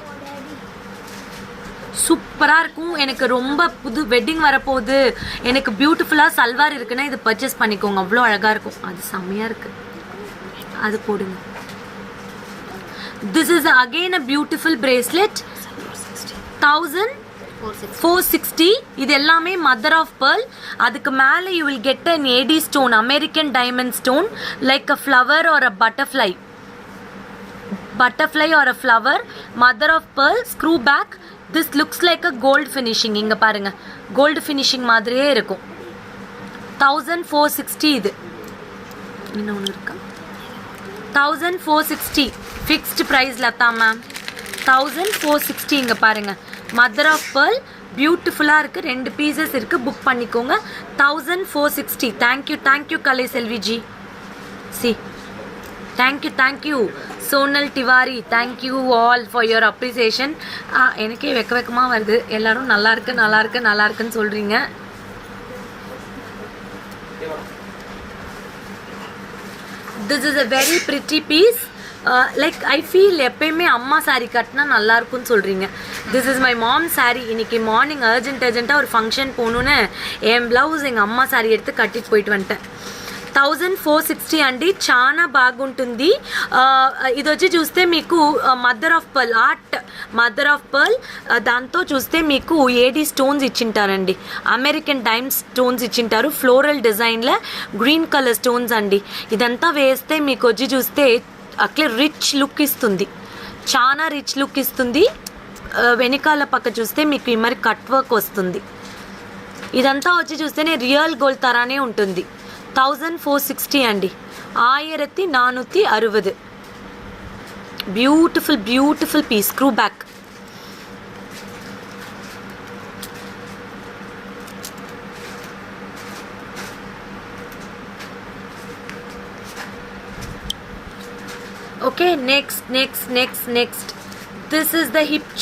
சூப்பராக இருக்கும். எனக்கு ரொம்ப புது wedding வரப்போகுது, எனக்கு பியூட்டிஃபுல்லாக சல்வார் இருக்குன்னா இது பர்ச்சேஸ் பண்ணிக்கோங்க. அவ்வளோ அழகாக இருக்கும். அது செம்மையாக இருக்குது. அது போடுங்க. This is again a beautiful bracelet. 1460. இது எல்லாமே mother of pearl. அதுக்கு மேலே you will get an AD stone, American diamond stone, like a flower or a butterfly or a flower. Mother of pearl, screw back. This looks like a gold finishing. இங்க பாருங்க, gold finishing மாதிரியே இருக்கும். 1460. இது இன்னொன்று இருக்கா? 1460 fixed price Latha ma'am. 1460 இங்கே பாருங்கள். Mother of pearl பியூட்டிஃபுல்லாக இருக்குது. 2 பீசஸ் இருக்குது. புக் பண்ணிக்கோங்க. 1460. Thank you Kalai Selviji. See thank you Sonal Tiwari. Thank you all for your appreciation. எனக்கே வெக்கமாக வருது. எல்லோரும் நல்லா இருக்குன்னு சொல்கிறீங்க. This is a very pretty piece. Like I feel எப்பயுமே அம்மா சாரீ கட்டினா நல்லா இருக்கும்னு சொல்கிறீங்க. This is my mom sari. இன்றைக்கி மார்னிங் அர்ஜென்ட்டாக ஒரு ஃபங்க்ஷன் போகணுன்னு என் ப்ளவுஸ் எங்கள் அம்மா சாரீ எடுத்து కట్టిட்டு పోయిட்டு வந்துட்டேன். 1460 అండి. చాలా బాగుంటుంది. ఇది వచ్చి చూస్తే మీకు మదర్ ఆఫ్ పర్ల్ దాంతో చూస్తే మీకు ఏడీ స్టోన్స్ ఇచ్చింటారండి. అమెరికన్ డైమ్ స్టోన్స్ ఇచ్చింటారు. ఫ్లోరల్ డిజైన్లో గ్రీన్ కలర్ స్టోన్స్ అండి. ఇదంతా వేస్తే మీకు వచ్చి చూస్తే అట్లే రిచ్ లుక్ ఇస్తుంది. చాలా రిచ్ లుక్ ఇస్తుంది. వెనకాల పక్క చూస్తే మీకు ఈ మరి కట్ వర్క్ వస్తుంది. ఇదంతా వచ్చి చూస్తేనే రియల్ గోల్డ్ తరానే ఉంటుంది. 1460 అండి. 1460. Beautiful piece. Screw back. Okay, next. This is the hip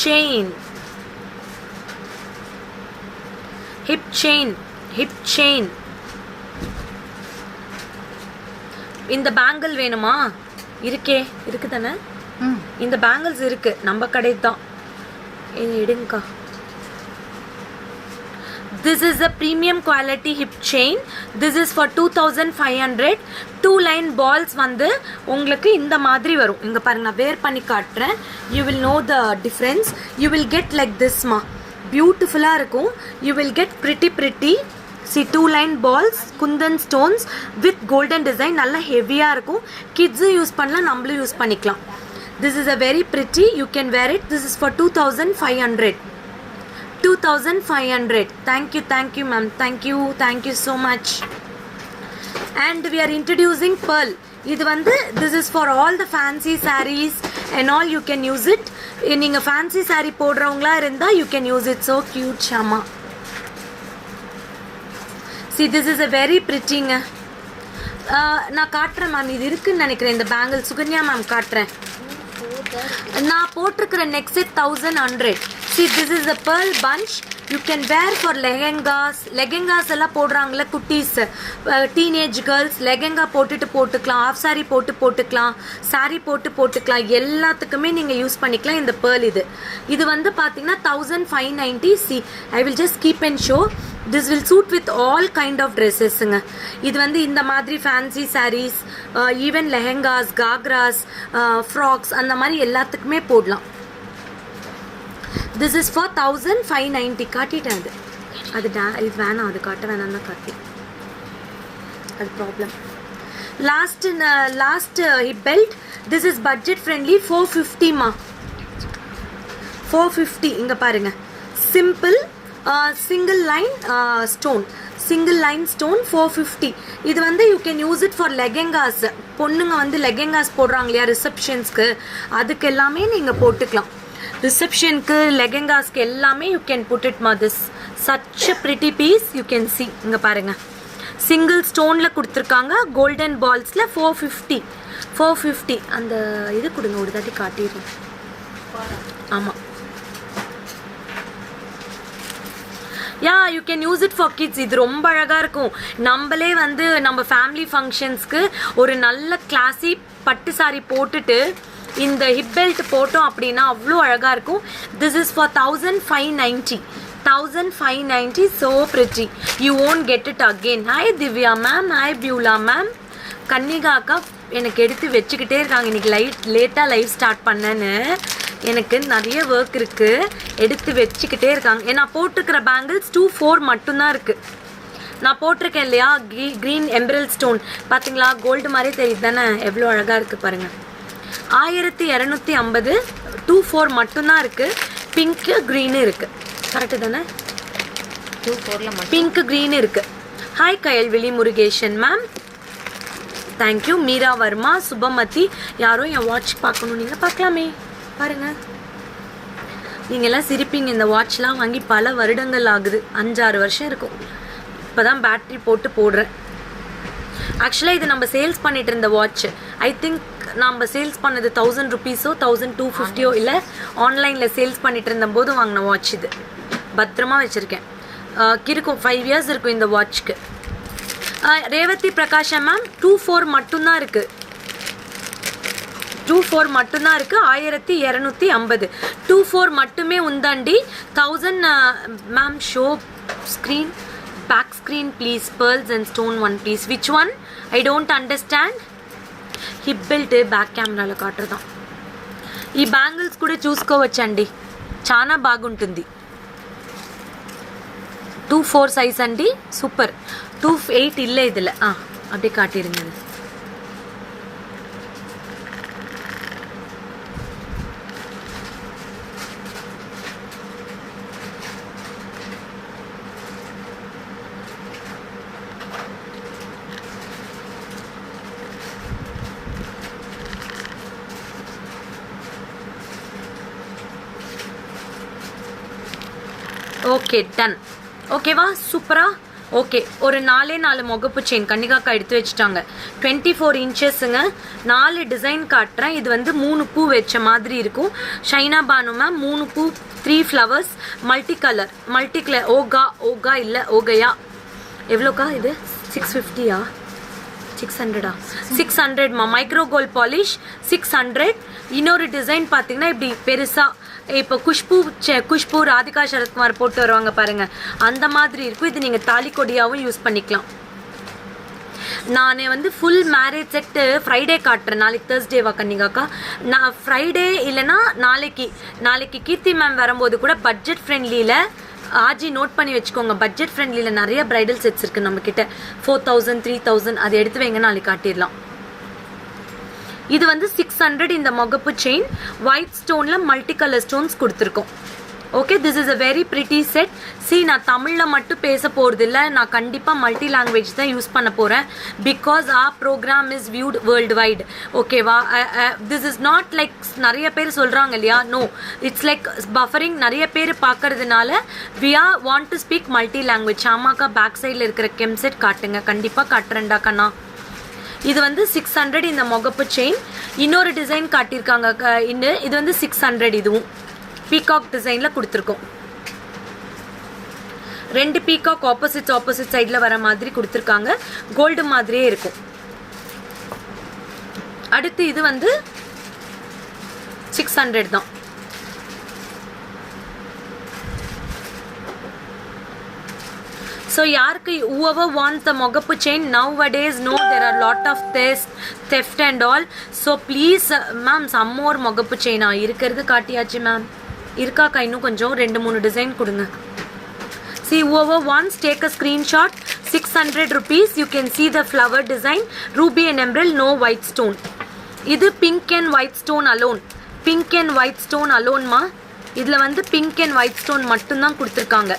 chain. இந்த பேங்கிள் வேணுமா? இருக்குதானே? இந்த பேங்கிள்ஸ் இருக்கு நம்ம கடை தான். எடுங்கக்கா. This is a premium quality hip chain. This is for 2500. 2 line balls வந்து உங்களுக்கு இந்த மாதிரி வரும். இங்க பாருங்க, நான் வேர் பண்ணி காட்டுறேன். You will know the difference. You will get like this ma. Beautiful-ஆ இருக்கும். You will get pretty. See, 2 line balls, kundan stones with golden design. நல்லா ஹெவியாக இருக்கும். கிட்ஸு யூஸ் பண்ணலாம், நம்மளும் யூஸ் பண்ணிக்கலாம். This is a very pretty. You can wear it. This is for 2500. 2500. Thank you ma'am. Thank you so much. And we are introducing pearl. இது வந்து this is for all the fancy sarees and all. You can use it. நீங்கள் fancy saree போடுறவங்களா இருந்தால் you can use it. So cute Shama. See, this is a very prettyங்க. நான் காட்டுறேன் ma'am. இது இருக்குன்னு நினைக்கிறேன் இந்த பேங்கிள். சுகன்யா மேம் காட்டுறேன். நான் போட்டிருக்கிற next set 1100. See, this is a pearl bunch. You can wear for lehengas எல்லாம் போடுறாங்களே குட்டீஸ், டீனேஜ் கேர்ள்ஸ். லெஹெங்கா போட்டுக்கலாம், ஆஃப் சாரி போட்டுக்கலாம், சாரி போட்டுக்கலாம். எல்லாத்துக்குமே நீங்கள் யூஸ் பண்ணிக்கலாம் இந்த pearl. இது வந்து பார்த்தீங்கன்னா 1590. See, I will just keep and show. This will suit with all kind of dresses-ங்க. இது வந்து இந்த மாதிரி fancy sarees, even lehengas, gagras, frocks அந்த மாதிரி எல்லாத்துக்குமே போடலாம். This is for 1590. காட்டிட்டேன் அது இது வேணாம், அது காட்ட வேணாம் தான் காட்டி. அது problem. Last hip belt. This is budget friendly. 450 மா. 450. இங்கே பாருங்க, சிம்பிள் single line stone. 450. இது வந்து you can use it for lehengas. பொண்ணுங்க வந்து lehengas போடுறாங்க இல்லையா ரிசப்ஷன்ஸ்க்கு, அதுக்கு எல்லாமே நீங்கள் போட்டுக்கலாம். ரிசப்ஷனுக்கு லெஹெங்காஸ்க்கு எல்லாமே யூ கேன் புட் இட் மா. This such a pretty piece. You can see. இங்கே பாருங்கள், சிங்கிள் ஸ்டோனில் கொடுத்துருக்காங்க. கோல்டன் பால்ஸில் 450. அந்த இது கொடுங்க, ஒரு தாட்டி காட்டிடுறேன். ஆமாம், you can use it for kids. இது ரொம்ப அழகாக இருக்கும். நம்மளே வந்து நம்ம ஃபேமிலி ஃபங்க்ஷன்ஸ்க்கு ஒரு நல்ல கிளாஸி பட்டு சாரி போட்டுட்டு இந்த ஹிப் பெல்ட் போட்டோம் அப்படின்னா அவ்வளோ அழகாக இருக்கும். This is for 1590. 1590. So pretty. You won't get it again. Hi Divya ma'am. Hi Beulah ma'am. Kannika அக்கா எனக்கு எடுத்து வச்சுக்கிட்டே இருக்காங்க. இன்றைக்கி லேட்டாக லைவ் ஸ்டார்ட் பண்ணேன்னு எனக்கு நிறைய ஒர்க் இருக்குது. எடுத்து வச்சுக்கிட்டே இருக்காங்க. நான் போட்டிருக்கிற பேங்கிள்ஸ் 24 மட்டும்தான் இருக்குது. நான் போட்டிருக்கேன் இல்லையா க்ரீன் எம்பரல் ஸ்டோன். பார்த்தீங்களா, கோல்டு மாதிரி தெரியுது தானே, எவ்வளோ அழகாக இருக்குது பாருங்கள். 1250. 24 மட்டும்தான் இருக்குது. பிங்க்கு க்ரீனு இருக்குது. கரெக்டு தானே? 24ல் பிங்க்கு க்ரீனு இருக்குது. Hi Kayalvizhi Murugesan ma'am. Thank you. Meera Varma, Subhamathi, யாரோ என் வாட்ச் பார்க்கணும், நீங்கள் பார்க்கலாமே, பாருங்கள். நீங்கள்லாம் சிரிப்பீங்க, இந்த வாட்ச்லாம் வாங்கி பல வருடங்கள் ஆகுது, 5-6 வருஷம் இருக்கும். இப்போ தான் பேட்ரி போட்டு போடுறேன். ஆக்சுவலாக இது நம்ம சேல்ஸ் பண்ணிட்டு இருந்த வாட்ச். ஐ திங்க் நம்ம சேல்ஸ் பண்ணது 1000 ருபீஸோ 1250 இல்லை, ஆன்லைனில் சேல்ஸ் பண்ணிட்டு இருந்த போது வாங்கின வாட்ச் இது. பத்திரமா வச்சுருக்கேன். இருக்கும் 5 இயர்ஸ் இருக்கும் இந்த வாட்ச்க்கு. ரேவதி பிரகாஷா மேம் 24 மட்டும்தான் இருக்குது. 24 மட்டும்தான் இருக்குது. 1250. 24 மட்டுமே உந்தாண்டி. 1000 ma'am. Show screen, back screen please. Pearls and stone one please. Which one? I don't understand. Hip belt back కెమెరాలో కాటరదాం. ఈ బ్యాంగిల్స్ కూడా చూసుకోవచ్చండి, చాలా బాగుంటుంది. 24 సైజ్ అండి, సూపర్. 28 இல்லை இதில். அப்படியே காட்டிடுங்க. Okay done. ஓகேவா, சூப்பரா. ஓகே, ஒரு 4 முகப்பு செயின் கன்னிகாக்கா எடுத்து வச்சுட்டாங்க. 24 இன்ச்சஸுங்க. 4 டிசைன் காட்டுறேன். இது வந்து 3 பூ வச்ச மாதிரி இருக்கும். ஷைனா பானு மேம் 3 பூ 3 ஃப்ளவர்ஸ் மல்டி கலர். ஓகா இல்லை ஓகையா. எவ்வளோக்கா இது? 650யா 600ஆ? 600மா. Micro gold polish 600. இன்னொரு டிசைன் பார்த்தீங்கன்னா இப்படி பெருசாக, இப்போ குஷ்பு ராதிகா சரத்குமார் போட்டு வருவாங்க பாருங்க, அந்த மாதிரி இருக்கும். இது நீங்கள் தாலி கொடியாகவும் யூஸ் பண்ணிக்கலாம். நான் வந்து ஃபுல் மேரேஜ் செட்டு ஃப்ரைடே காட்டுறேன். நாளைக்கு தேர்ஸ்டேவா கன்னிகாக்கா? நான் ஃப்ரைடே இல்லைன்னா நாளைக்கு கீர்த்தி மேம் வரும்போது கூட பட்ஜெட் ஃப்ரெண்ட்லியில் ஆஜி நோட் பண்ணி வச்சுக்கோங்க. பட்ஜெட் ஃப்ரெண்ட்லியில் நிறைய பிரைடல் செட்ஸ் இருக்குது நம்மக்கிட்ட. 4000 3000 அதை எடுத்து வைங்க, நாளைக்கு காட்டிடலாம். இது வந்து 600. இந்த முகப்பு செயின் ஒயிட் ஸ்டோனில் மல்டி கலர் ஸ்டோன்ஸ் கொடுத்துருக்கோம். Okay, this is a very pretty set. நான் தமிழில் மட்டும் பேச போகிறது இல்லை, நான் கண்டிப்பாக மல்டி லாங்குவேஜ் தான் யூஸ் பண்ண போகிறேன். Because our program is viewed worldwide. ஓகேவா? திஸ் இஸ் நாட் லைக் நிறைய பேர் சொல்கிறாங்க இல்லையா, நோ, இட்ஸ் லைக் பஃபரிங். நிறைய பேர் பார்க்கறதுனால we are want to speak multi language. ஆமாக்கா, பேக் சைடில் இருக்கிற கெம் செட் காட்டுங்க. கண்டிப்பாக காட்டுறேன்டா கண்ணா. இது வந்து 600 இந்த முகப்பு செயின். இன்னொரு டிசைன் காட்டியிருக்காங்க. இது வந்து 600. இதுவும் பீகாக் டிசைனில் கொடுத்துருக்கோம். 2 பீகாக் ஆப்போசிட் சைடில் வர மாதிரி கொடுத்துருக்காங்க. கோல்டு மாதிரியே இருக்கும். அடுத்து இது வந்து 600 தான். So யாருக்கு whoever wants the mogapu chain nowadays, no, there are lot of theft and all. So please ma'am, some more mogapu chain இருக்கிறது காட்டியாச்சு மேம். இருக்காக்கா இன்னும் கொஞ்சம் 2-3 டிசைன் கொடுங்க. See, whoever wants, take a screenshot. 600 rupees. You can see the flower design. Ruby and emerald, no white stone. இது pink and white stone alone. Pink and white stone alone மா. இதில் வந்து pink and white stone மட்டும்தான் கொடுத்துருக்காங்க.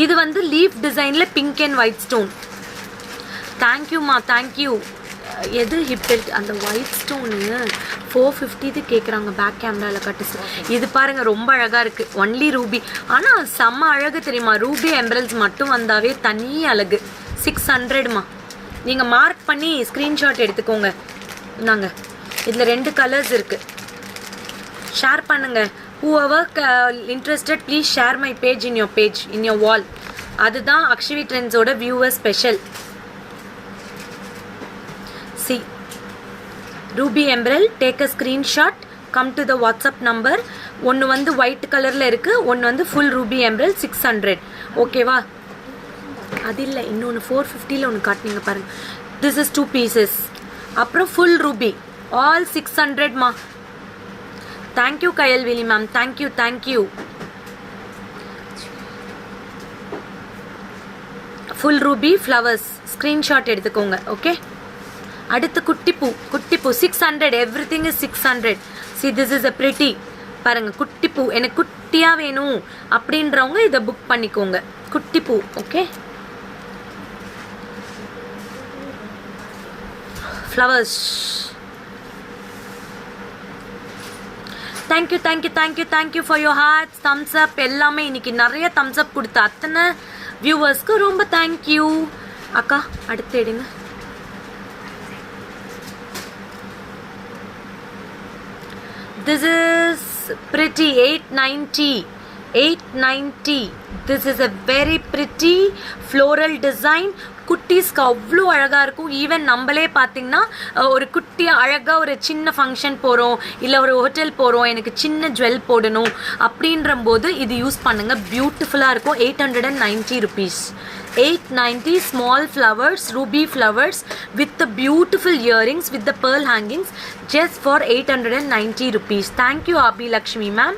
இது வந்து leaf டிசைனில் pink and white stone. தேங்க்யூம்மா, தேங்க்யூ. எது ஹிப் பெல்ட்? அந்த ஒயிட் ஸ்டோனு 450 கேட்குறாங்க. பேக் கேமராவில் கட்டு. இது பாருங்கள், ரொம்ப அழகாக இருக்குது. Only Ruby. ஆனால் செம்ம அழகு தெரியுமா? ரூபி எம்பரல்ஸ் மட்டும் வந்தாவே தனி அழகு. 600மா. நீங்கள் மார்க் பண்ணி ஸ்க்ரீன்ஷாட் எடுத்துக்கோங்க. நாங்கள் இதில் 2 கலர்ஸ் இருக்குது. ஷேர் பண்ணுங்கள். whoever interested, please share my page in your wall. அதுதான் அக்ஷவி ட்ரெண்ட்ஸோட viewer special. see, ruby emerald, take a screenshot, come to the WhatsApp number. ஒன்று வந்து ஒயிட் கலரில் இருக்குது, ஒன்று வந்து ஃபுல் ரூபி எம்பரல் 600. ஓகேவா? அது இல்லை, இன்னொன்று 450ல் ஒன்று காட்டினீங்க பாருங்கள். This is 2 pieces. அப்புறம் ஃபுல் ரூபி ஆல் 600மா. Thank you Kayalvizhi ma'am, thank you. Full ruby flowers screenshot எடுத்துக்கோங்க. ஓகே, அடுத்து குட்டிப்பூ 600. Everything is 600. see, this is a pretty. பாருங்கள், குட்டிப்பூ எனக்கு குட்டியாக வேணும் அப்படின்றவங்க இதை புக் பண்ணிக்கோங்க. குட்டிப்பூ. Okay, flowers. Thank you for your hearts, thumbs up. எல்லாமே இன்னைக்கு நிறைய thumbs up கொடுத்த அத்தனை வியூவர்ஸ்க்கு ரொம்ப thank you. அக்கா அடுத்து எடுங்க. This is pretty 890. This is a very pretty floral design. குட்டீஸ்க்கு அவ்வளோ அழகாக இருக்கும். ஈவன் நம்மளே பார்த்தீங்கன்னா ஒரு குட்டி அழகாக ஒரு சின்ன ஃபங்க்ஷன் போகிறோம், இல்லை ஒரு ஹோட்டல் போகிறோம், எனக்கு சின்ன ஜுவல் போடணும் அப்படின்ற போது இது யூஸ் பண்ணுங்கள். பியூட்டிஃபுல்லாக இருக்கும். 890 rupees. 890 small flowers, ruby flowers with the beautiful earrings with the pearl hangings just for 890 rupees. Thank you Abhi Lakshmi ma'am.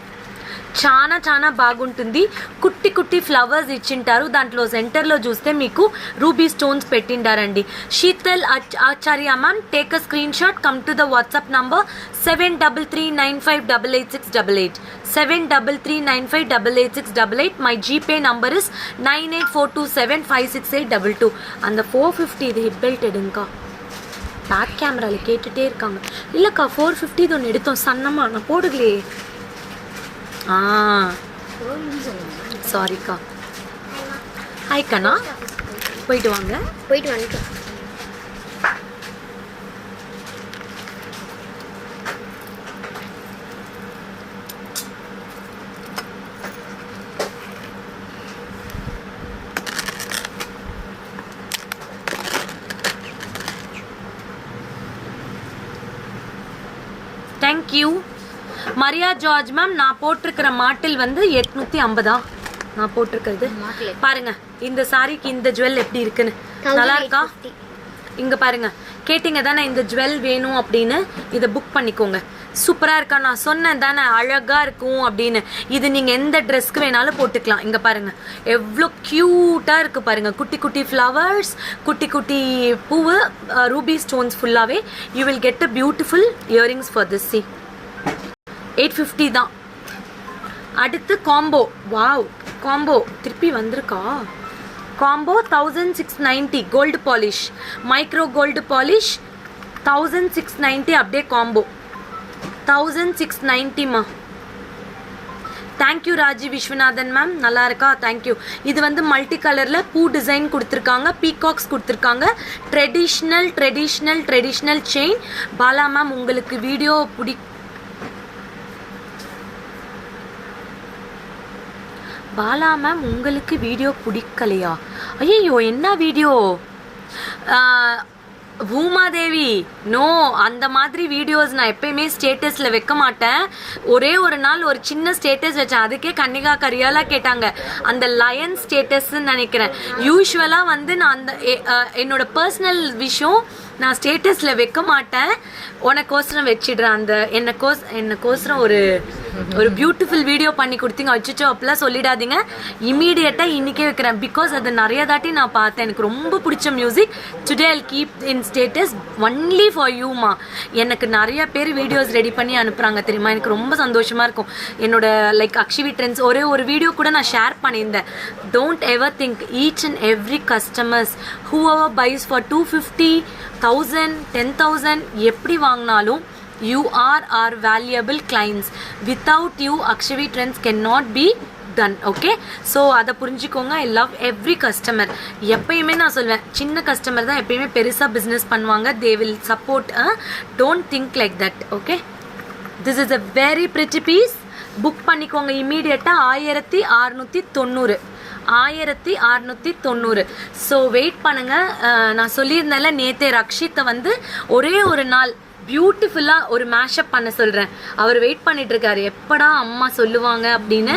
చాలా బాగుంటుంది. కుట్టి కుట్టి ఫ్లవర్స్ ఇచ్చింటారు. దాంట్లో సెంటర్లో చూస్తే మీకు రూబీ స్టోన్స్ పెట్టిండారండి. Sheetal Acharya ma'am, take a screenshot, come to the WhatsApp number 7339588688. 7339588688. My GPay number is 9842756822. அந்த 450 இது ஹிப் பெல்ட் எடுங்கக்கா. பேக் கேமராவில் கேட்டுகிட்டே இருக்காங்க. இல்லைக்கா 450 இது ஒன்று எடுத்தோம் சன்னமாக, நான் போடுகலையே. சாரிக்கா. ஹாய் கண்ணா, போயிட்டு வாங்க. போயிட்டு வந்துட்டு தேங்க்யூ. மரியா ஜார்ஜ் மேம், நான் போட்டிருக்கிற மாட்டில் வந்து 850. நான் போட்டிருக்கிறது பாருங்க. இந்த சாரிக்கு இந்த ஜுவல் எப்படி இருக்குன்னு நல்லா இருக்கா? இங்க பாருங்க, கேட்டிங்க தானே இந்த ஜுவல் வேணும் அப்படின்னு, இதை புக் பண்ணிக்கோங்க. சூப்பராக இருக்கா? நான் சொன்னேன் தானே அழகாக இருக்கும் அப்படின்னு. இது நீங்கள் எந்த ட்ரெஸ்க்கு வேணாலும் போட்டுக்கலாம். இங்கே பாருங்கள் எவ்வளோ க்யூட்டாக இருக்குது பாருங்கள். குட்டி குட்டி ஃப்ளவர்ஸ், குட்டி குட்டி பூவு, ரூபி ஸ்டோன்ஸ் ஃபுல்லாகவே. You will get a beautiful earrings for this. See 850 தான். அடுத்து காம்போ. வாவ், காம்போ திருப்பி வந்திருக்கா. Combo 1690 gold polish, micro gold polish 1690. அப்படியே காம்போ 1690மா. தேங்க்யூ ராஜி விஸ்வநாதன் மேம், நல்லா இருக்கா? தேங்க்யூ. இது வந்து மல்டி கலரில் பூ டிசைன் கொடுத்துருக்காங்க, பீகாக்ஸ் கொடுத்துருக்காங்க. Traditional chain. பாலா மேம், உங்களுக்கு வீடியோ பாலா மேம் உங்களுக்கு வீடியோ பிடிக்கலையா? ஐயோ, என்ன வீடியோ? பூமாதேவி, நோ, அந்த மாதிரி வீடியோஸ் நான் எப்பயுமே ஸ்டேட்டஸில் வைக்க மாட்டேன். ஒரே ஒரு நாள் ஒரு சின்ன ஸ்டேட்டஸ் வச்சேன், அதுக்கே கன்னிகா கரியாலாக கேட்டாங்க. அந்த லயன் ஸ்டேட்டஸ்ன்னு நினைக்கிறேன். யூஸ்வலாக வந்து நான் அந்த என்னோட பர்சனல் விஷயம் நான் ஸ்டேட்டஸில் வைக்க மாட்டேன். உனக்கோசரம் வச்சிடுறேன். அந்த என்னக்கோசரம் ஒரு பியூட்டிஃபுல் வீடியோ பண்ணி கொடுத்தீங்க. அச்சோ அப்படிலாம் சொல்லிடாதீங்க. இமீடியட்டாக இன்றைக்கே வைக்கிறேன். பிகாஸ் அது நிறைய தாட்டி நான் பார்த்தேன், எனக்கு ரொம்ப பிடிச்ச music. Today I'll keep in status only for யூமா. எனக்கு நிறைய பேர் வீடியோஸ் ரெடி பண்ணி அனுப்புகிறாங்க தெரியுமா, எனக்கு ரொம்ப சந்தோஷமாக இருக்கும். என்னோட லைக் அக்ஷவி ட்ரெண்ட்ஸ் ஒரு வீடியோ கூட நான் ஷேர் பண்ணியிருந்தேன். Don't ever think each and every customers whoever buys for 250, 1000, 10,000 எப்படி வாங்கினாலும் you are our valuable clients. Without you Akshavi Trends cannot be done. Okay, so அதை புரிஞ்சுக்கோங்க. I love every customer. எப்பயுமே நான் சொல்வேன், சின்ன கஸ்டமர் தான் எப்பயுமே பெருசாக பிஸ்னஸ் பண்ணுவாங்க. they will support. Don't think like that. Okay, this is a very pretty piece. Book பண்ணிக்கோங்க இமீடியட்டாக. 1690. 1690. ஸோ வெயிட் பண்ணுங்கள். நான் சொல்லியிருந்தேன்ல நேற்றே ரக்ஷித்தை வந்து ஒரே ஒரு நாள் பியூட்டிஃபுல்லாக ஒரு மேஷப் பண்ண சொல்கிறேன். அவர் வெயிட் பண்ணிகிட்ருக்காரு, எப்படா அம்மா சொல்லுவாங்க அப்படின்னு.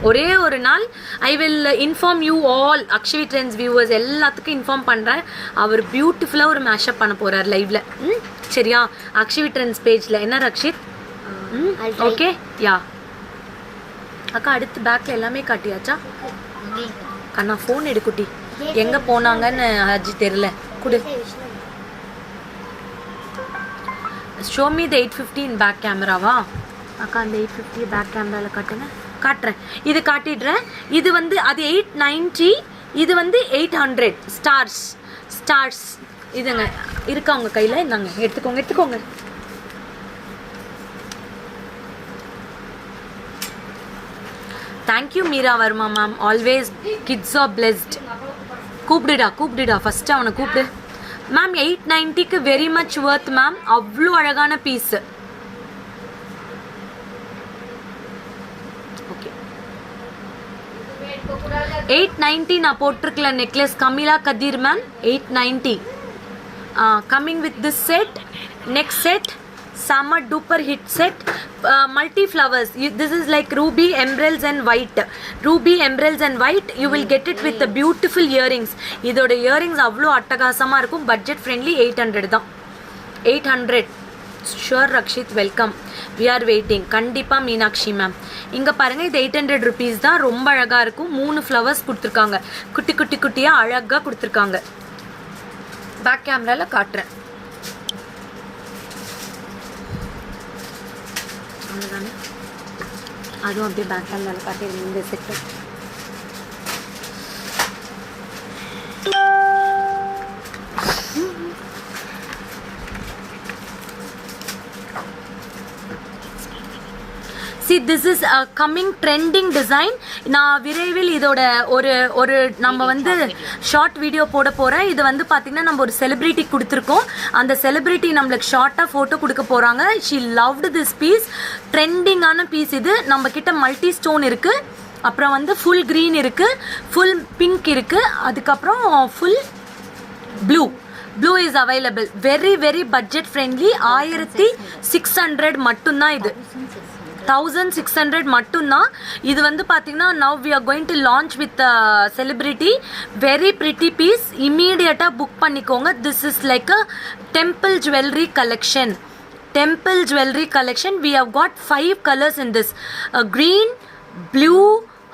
ஒரே ஒரு நாள் I will inform you all. Akshavi trends viewers எல்லாத்துக்கும் இன்ஃபார்ம் பண்ணுறேன். அவர் பியூட்டிஃபுல்லாக ஒரு மேஷப் பண்ண போகிறார் லைவில். சரியா? அக்ஷவி ட்ரெண்ட்ஸ் பேஜில். என்ன ரக்ஷித்? ஓகே, யா அக்கா. அடுத்து பேக்கில் எல்லாமே காட்டியாச்சா? கண்ணா ஃபோன் எடுக்குட்டி. எங்கே போனாங்கன்னு அஜி தெரியல. குடு. Show me the 850 in back கேமராவா? அக்கா அந்த 850 பேக் கேமராவில் காட்டுங்க. காட்டுறேன், இது காட்டிடுறேன். இது வந்து அது 890, இது வந்து 800 ஸ்டார்ஸ் இதுங்க. இருக்கா உங்க கையில்? இந்தாங்க எடுத்துக்கோங்க எடுத்துக்கோங்க. Thank you Meera Varma ma'am. Always kids are blessed. கூப்பிடுடா ஃபஸ்ட்டு அவனை கூப்பிடு. மேம் 890க்கு வெரி மச் ஒர்த் மேம். அவ்வளோ அழகான பீஸு. ஓகே 890 நான் போட்டிருக்கல necklace. Kamila Kadir ma'am 890. Coming with this set, next set, summer duper hit set, multi flowers. This is like ruby, emeralds and white. Ruby, emeralds and white. You will get it with the beautiful earrings. இதோட earrings அவ்வளோ அட்டகாசமாக இருக்கும். Budget friendly 800 தான். 800. Sure Rakshith welcome. We are waiting. கண்டிப்பாக Meenakshi ma'am. இங்கே பாருங்கள், இது 800 rupees தான். ரொம்ப அழகாக இருக்கும். 3 ஃப்ளவர்ஸ் கொடுத்துருக்காங்க. குட்டி குட்டி குட்டியாக அழகாக கொடுத்துருக்காங்க. பேக் கேமராவில் காட்டுறேன். அவ்வளோதானே, அதுவும் அப்படியே பேக் கேமராவில் காட்டிடுங்க இந்த set. See, this is a coming trending design. நான் விரைவில் இதோட ஒரு நம்ம வந்து ஷார்ட் வீடியோ போட போகிறேன். இது வந்து பார்த்திங்கன்னா நம்ம ஒரு செலிப்ரிட்டி கொடுத்துருக்கோம். அந்த செலிப்ரிட்டி நம்மளுக்கு ஷார்ட்டாக ஃபோட்டோ கொடுக்க போகிறாங்க. She loved this piece. ட்ரெண்டிங்கான பீஸ் இது. நம்ம கிட்ட மல்டி ஸ்டோன் இருக்குது, அப்புறம் வந்து ஃபுல் க்ரீன் இருக்குது, ஃபுல் பிங்க் இருக்குது, அதுக்கப்புறம் full blue is available. Very very budget friendly. 1600 மட்டும்தான் இது. 1600 மட்டும்தான். இது வந்து பார்த்தீங்கன்னா now we are going to launch with celebrity. Very pretty piece. இம்மீடியட்டாக புக் பண்ணிக்கோங்க. This is like a temple jewellery collection. We have got 5 colors in this. Green, blue,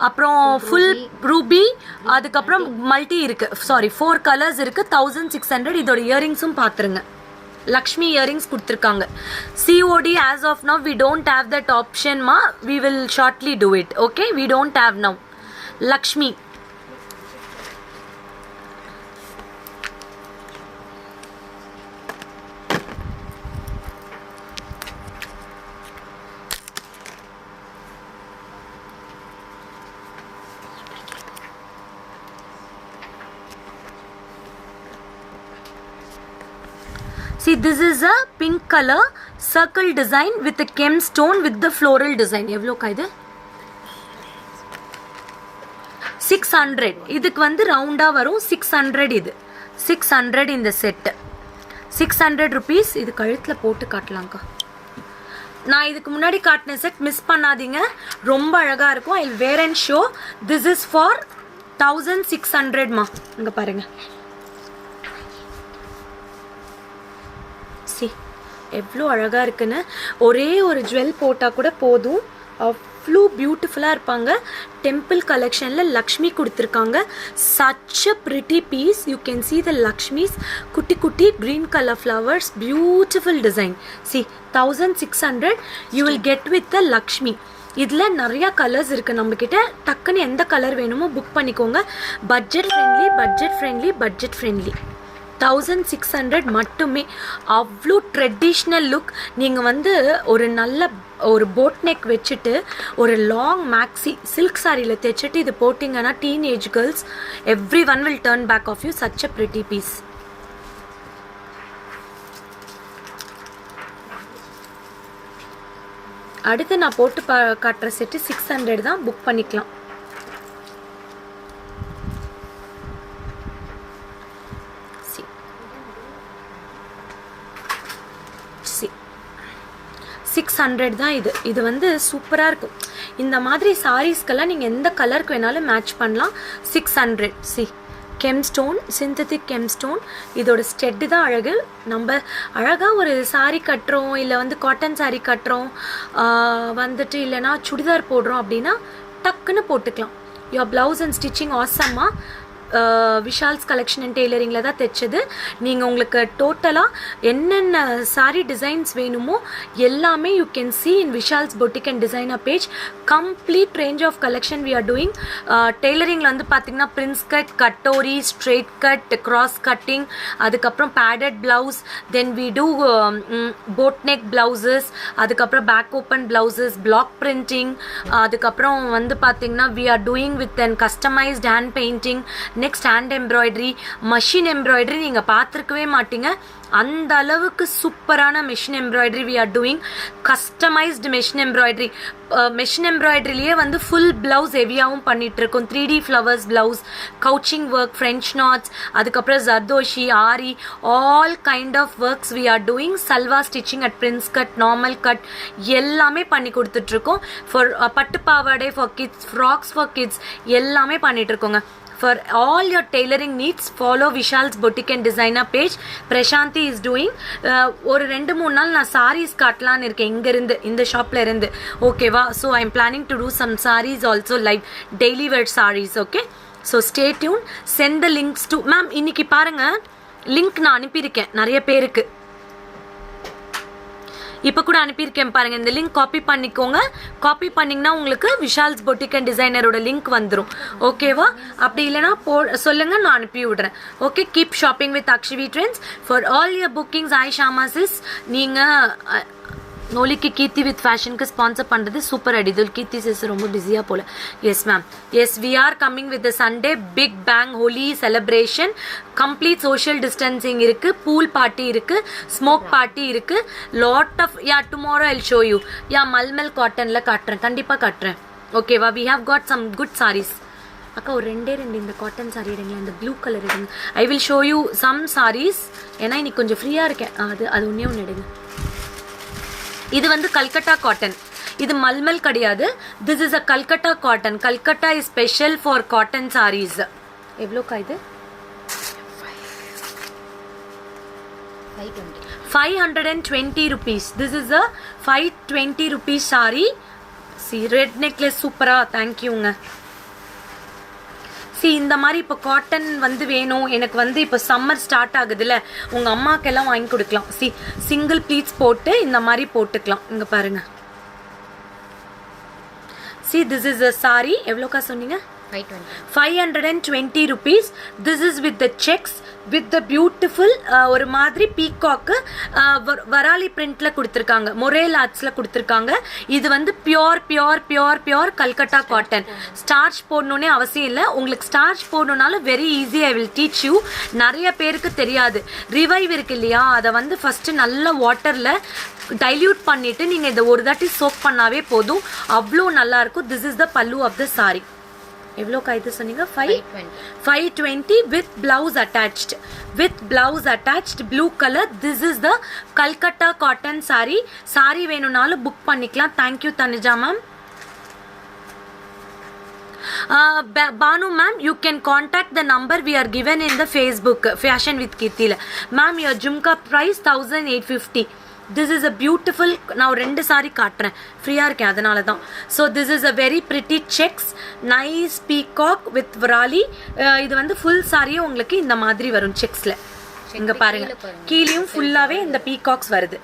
அப்புறம் full Ruby, அதுக்கப்புறம் மல்டி இருக்குது. 4 colors இருக்குது. 1600. இதோட இயரிங்ஸும் பார்த்துருங்க. Lakshmi earrings கொடுத்துருக்காங்க. COD as of now we don't have that option ma. We will shortly do it. Okay, we don't have now. Lakshmi. See, this is a pink color circle design with a gem stone with the floral design. எவ்வளோக்கா இது? 600. இதுக்கு வந்து ரவுண்டாக வரும். 600. இது 600 இந்த set. 600 rupees. இது கழுத்தில் போட்டு காட்டலாங்க்கா. நான் இதுக்கு முன்னாடி காட்டின செட் மிஸ் பண்ணாதீங்க. ரொம்ப அழகாக இருக்கும். I will wear and show. This is for 1600 மா. இங்கே பாருங்கள். எவ்வளோ அழகாக இருக்குன்னு. ஒரே ஒரு ஜுவல் போட்டால் கூட போதும். அவ்வளோ பியூட்டிஃபுல்லாக இருப்பாங்க. டெம்பிள் கலெக்ஷனில் லக்ஷ்மி கொடுத்துருக்காங்க. Such a pretty piece. You can see the Lakshmis. குட்டி குட்டி green colour flowers. Beautiful design. See 1600 you will get with the Lakshmi. இதில் நிறையா கலர்ஸ் இருக்குது நம்மக்கிட்ட. டக்குன்னு எந்த கலர் வேணுமோ புக் பண்ணிக்கோங்க. Budget friendly. 1600 மட்டுமே. அவ்வளோ ட்ரெடிஷ்னல் லுக். நீங்கள் வந்து ஒரு நல்ல ஒரு போட் நெக் வச்சுட்டு ஒரு லாங் மேக்ஸி சில்க் சாரியில் தைச்சிட்டு இது போட்டிங்கன்னா teenage girls every one will turn back of you. Such a pretty piece. அடுத்து நான் போட்டு காட்டுற செட்டு 600 தான். புக் பண்ணிக்கலாம். சி 600 தான் இது. இது வந்து சூப்பராக இருக்கும். இந்த மாதிரி சாரீஸ்க்கெல்லாம் நீங்கள் எந்த கலருக்கு வேணாலும் மேட்ச் பண்ணலாம். 600. C gemstone, synthetic gemstone. இதோட ஸ்டெட்டு தான் அழகு. நம்ம அழகாக ஒரு சாரீ கட்டுறோம், இல்லை வந்து காட்டன் சாரீ கட்டுறோம், வந்துட்டு இல்லைனா சுடிதார் போடுறோம் அப்படின்னா டக்குன்னு போட்டுக்கலாம். யோர் ப்ளவுஸ் அண்ட் ஸ்டிச்சிங் ஆசமாக. விஷால்ஸ் கலெக்ஷன் அண்ட் டெய்லரிங்கில் தான் தைச்சது. நீங்கள் உங்களுக்கு டோட்டலாக என்னென்ன சாரீ டிசைன்ஸ் வேணுமோ எல்லாமே you can see in Vishal's boutique and designer page. Complete range of collection we are doing. டெய்லரிங்கில் வந்து பார்த்திங்கன்னா prince cut, katori, straight cut, cross cutting, அதுக்கப்புறம் padded blouse, then we do boat neck blouses, அதுக்கப்புறம் back open blouses, block printing, அதுக்கப்புறம் வந்து பார்த்திங்கன்னா we are doing with an customised hand painting, next hand embroidery, machine embroidery நீங்கள் பார்த்துருக்கவே மாட்டீங்க. அந்த அளவுக்கு சூப்பரான machine embroidery we are doing. Customised machine embroidery, machine எம்ப்ராய்டரிலேயே வந்து ஃபுல் ப்ளவுஸ் ஹெவியாகவும் பண்ணிகிட்ருக்கோம். 3D flowers blouse, couching work, French knots, அதுக்கப்புறம் zardozi, aari, all kind of works we are doing. Salwar stitching at prince cut, normal cut எல்லாமே பண்ணி கொடுத்துட்ருக்கோம். For பட்டு பாவாடை for kids, frocks for kids எல்லாமே பண்ணிகிட்ருக்கோங்க. For all your tailoring needs, follow Vishal's Boutique and Designer page. Prashanthi is doing ஒரு 2-3 நாள் நான் sarees காட்டலான்னு இருக்கேன் இங்கேருந்து, இந்த ஷாப்பில் இருந்து. ஓகேவா? So I am planning to do some sarees also, like daily wear sarees. Okay, so stay tune. Send the links to ma'am. இன்னைக்கு பாருங்கள், லிங்க் நான் அனுப்பியிருக்கேன் நிறைய பேருக்கு. இப்போ கூட அனுப்பியிருக்கேன் பாருங்கள். இந்த லிங்க் காப்பி பண்ணிக்கோங்க. காப்பி பண்ணிங்கன்னா உங்களுக்கு விஷால்ஸ் பொட்டிக் அண்ட் டிசைனரோட லிங்க் வந்துடும். ஓகேவா? அப்படி இல்லைனா சொல்லுங்கள், நான் அனுப்பி விடுறேன். Okay, keep shopping with Akshavi Trends. For all your bookings I ஷாமாசிஸ். நீங்கள் நோலிக்கு கீர்த்தி வித் ஃபேஷனுக்கு ஸ்பான்சர் பண்ணுறது சூப்பர் அடிதுல். கீர்த்தி சிஸ் ரொம்ப பிஸியாக போல. Yes ma'am, yes, we are coming with the Sunday big bang Holi celebration. Complete social distancing இருக்குது, பூல் பார்ட்டி இருக்குது, ஸ்மோக் பார்ட்டி இருக்குது, lot of tomorrow Jal show you. Mulmul காட்டனில் காட்டுறேன், கண்டிப்பாக காட்டுறேன். ஓகேவா? We have got some good saris. அக்கா ஒரு 2 இந்த காட்டன் சாரீ எடுங்க, இந்த ப்ளூ கலர் எடுங்க. I will show you some sarees. ஏன்னா இன்னைக்கு கொஞ்சம் ஃப்ரீயாக இருக்கேன். அது ஒன்று எடுங்க. இது வந்து கல்கட்டா காட்டன். இது மல்மல் கிடையாது. This is a Calcutta cotton. Calcutta is special for cotton saris. எவ்வளோக்கா இது? 520 rupees. This is a 520 rupees saree. See, red necklace சூப்பரா. தேங்க்யூங்க. சி, இந்த மாதிரி இப்போ காட்டன் வந்து வேணும் எனக்கு வந்து இப்போ சம்மர் ஸ்டார்ட் ஆகுதுல்ல, உங்கள் அம்மாக்கெல்லாம் வாங்கி கொடுக்கலாம். சி, சிங்கிள் ப்ளீட்ஸ் போட்டு இந்த மாதிரி போட்டுக்கலாம். இங்கே பாருங்கள். See, this is a sari. எவ்வளோக்கா சொன்னீங்க? 520 rupees. This is with the checks, with the beautiful ஒரு மாதிரி பீகாக்கு வராலி பிரிண்ட்ல கொடுத்துருக்காங்க, மொரேல் ஆர்ட்ஸில் கொடுத்துருக்காங்க. இது வந்து பியோர் கல்கட்டா காட்டன். ஸ்டார்ச் போடணுன்னே அவசியம் இல்லை. உங்களுக்கு ஸ்டார்ச் போடணுன்னாலும் very easy. I will teach you. நிறைய பேருக்கு தெரியாது. ரிவைவ் இருக்கு இல்லையா, அதை வந்து ஃபஸ்ட்டு நல்ல வாட்டரில் டைல்யூட் பண்ணிவிட்டு நீங்கள் இதை ஒரு தாட்டி சோக் பண்ணாவே போதும், அவ்வளோ நல்லாயிருக்கும். திஸ் இஸ் த பல்லு ஆஃப் த சாரி. எவ்வளோக்கா இது சொன்னீங்க? 520 with blouse attached. With blouse attached, blue colour. This is the Calcutta cotton sorry. Sorry வேணும்னாலும் புக் பண்ணிக்கலாம். Thank you Tanuja ma'am. Banu ma'am, you can contact the number we are given in the Facebook Fashion with Kirti. Ma'am, your jhumka price 1850. This is a beautiful. நான் 2 sorry காட்டுறேன், ஃப்ரீயாக இருக்கேன் அதனால தான். So this is a very pretty checks, nice peacock with வராலி. இது வந்து full சாரியும் உங்களுக்கு இந்த மாதிரி வரும் செக்ஸில். இங்கே பாருங்கள், கீழேயும் ஃபுல்லாகவே இந்த பீகாக்ஸ் வருது.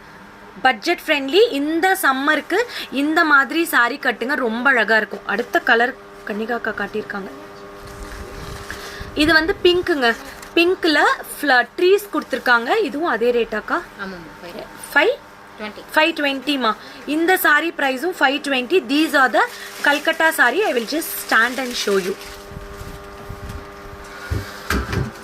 Budget friendly. இந்த சம்மருக்கு இந்த மாதிரி சாரி கட்டுங்க, ரொம்ப அழகாக இருக்கும். அடுத்த கலர் கன்னிகாக்கா காட்டியிருக்காங்க. இது வந்து பிங்க்குங்க. பிங்க்கில் ட்ரீஸ் கொடுத்துருக்காங்க. இதுவும் அதே ரேட்டாக்கா? 520மா. இந்த சாரி ப்ரைஸும் 520. These are the Calcutta sorry. I will just stand and show you.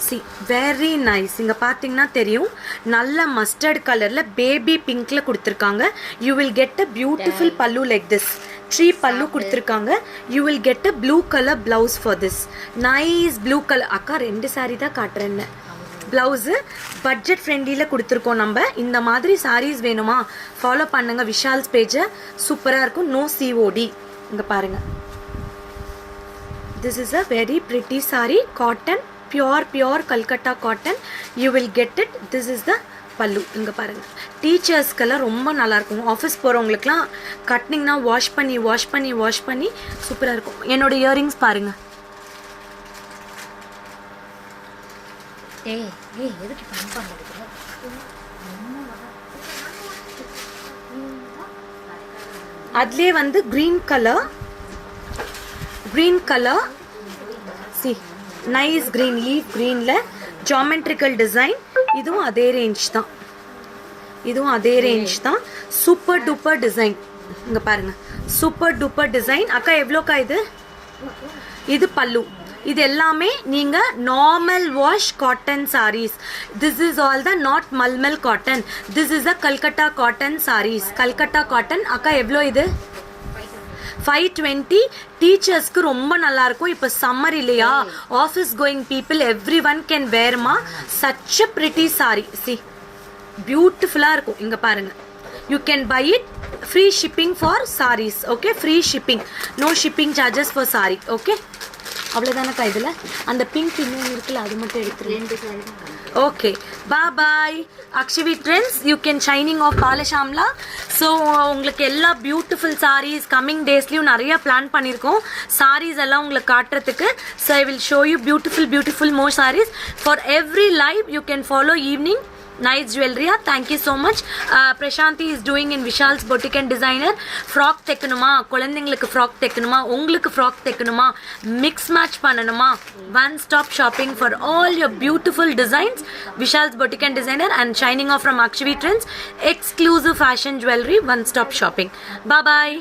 C, very nice. இங்கே பார்த்தீங்கன்னா தெரியும், நல்ல மஸ்டர்ட் கலரில் பேபி பிங்க்கில் கொடுத்துருக்காங்க. You will get a beautiful பல்லு லைக் திஸ். 3 பல்லு கொடுத்துருக்காங்க. You will get a blue colour blouse for this. Nice blue colour. அக்கா 2 சாரி தான் காட்டுறேன்னு. ப்ளவுஸு பட்ஜெட் ஃப்ரெண்ட்லியில் கொடுத்துருக்கோம் நம்ம. இந்த மாதிரி சாரீஸ் வேணுமா, ஃபாலோ பண்ணுங்கள் விஷால்ஸ் பேஜை. சூப்பராக இருக்கும். No COD. இங்கே பாருங்கள். This is a very pretty saree. Cotton, pure Calcutta cotton. You will get it. This is the pallu. இங்கே பாருங்கள். டீச்சர்ஸ்க்கெல்லாம் ரொம்ப நல்லாயிருக்கும். ஆஃபீஸ் போகிறவங்களுக்குலாம் கட்டினிங்கன்னா வாஷ் பண்ணி சூப்பராக இருக்கும். என்னோடய இயரிங்ஸ் பாருங்கள். ஏய் ஏய் எதுக்கு பண்ண பண்ணுறது அதுலேயே வந்து green colour C nice green leaf க்ரீனில் ஜாமெட்ரிக்கல் டிசைன். இதுவும் அதே ரேஞ்ச் தான். Super duper design. இங்கே பாருங்கள், சூப்பர் டூப்பர் டிசைன். அக்கா எவ்வளோக்கா இது பல்லு. இது எல்லாமே நீங்கள் normal wash cotton sarees. This is all the not malmal cotton. This is a Calcutta cotton sarees. Calcutta cotton. அக்கா எவ்வளோ இது? 520. டீச்சர்ஸ்க்கு ரொம்ப நல்லா இருக்கும். இப்போ சம்மர் இல்லையா, office going people everyone can வேர்மா. Such a pretty sari. See பியூட்டிஃபுல்லாக இருக்கும். இங்கே பாருங்கள், you can buy it. Free shipping for saris. Okay, free shipping, no shipping charges for sari. Okay, அவ்வளோதானக்கா. இதில் அந்த பிங்க் இன்னொன்று இருக்குல்ல, அது மட்டும் எடுத்துருவேன். Okay, bye. Akshavi Trends, you can shining of பாலஷாம்லா. ஸோ உங்களுக்கு எல்லா பியூட்டிஃபுல் சாரீஸ் கம்மிங் டேஸ்லையும் நிறையா பிளான் பண்ணியிருக்கோம். சாரீஸ் எல்லாம் உங்களுக்கு காட்டுறதுக்கு. So I will show you beautiful more sarees. For every live you can follow evening nice jewelry. Thank you so much. Prashanthi is doing in Vishal's Boutique and Designer. Frock தைக்கணுமா, குழந்தைங்களுக்கு frock தைக்கணுமா, உங்களுக்கு frock தைக்கணுமா, mix match பண்ணணுமா, one stop shopping for all your beautiful designs. Vishal's Boutique and Designer and shining off from Akshavi Trends. Exclusive fashion jewelry, one stop shopping. Bye bye.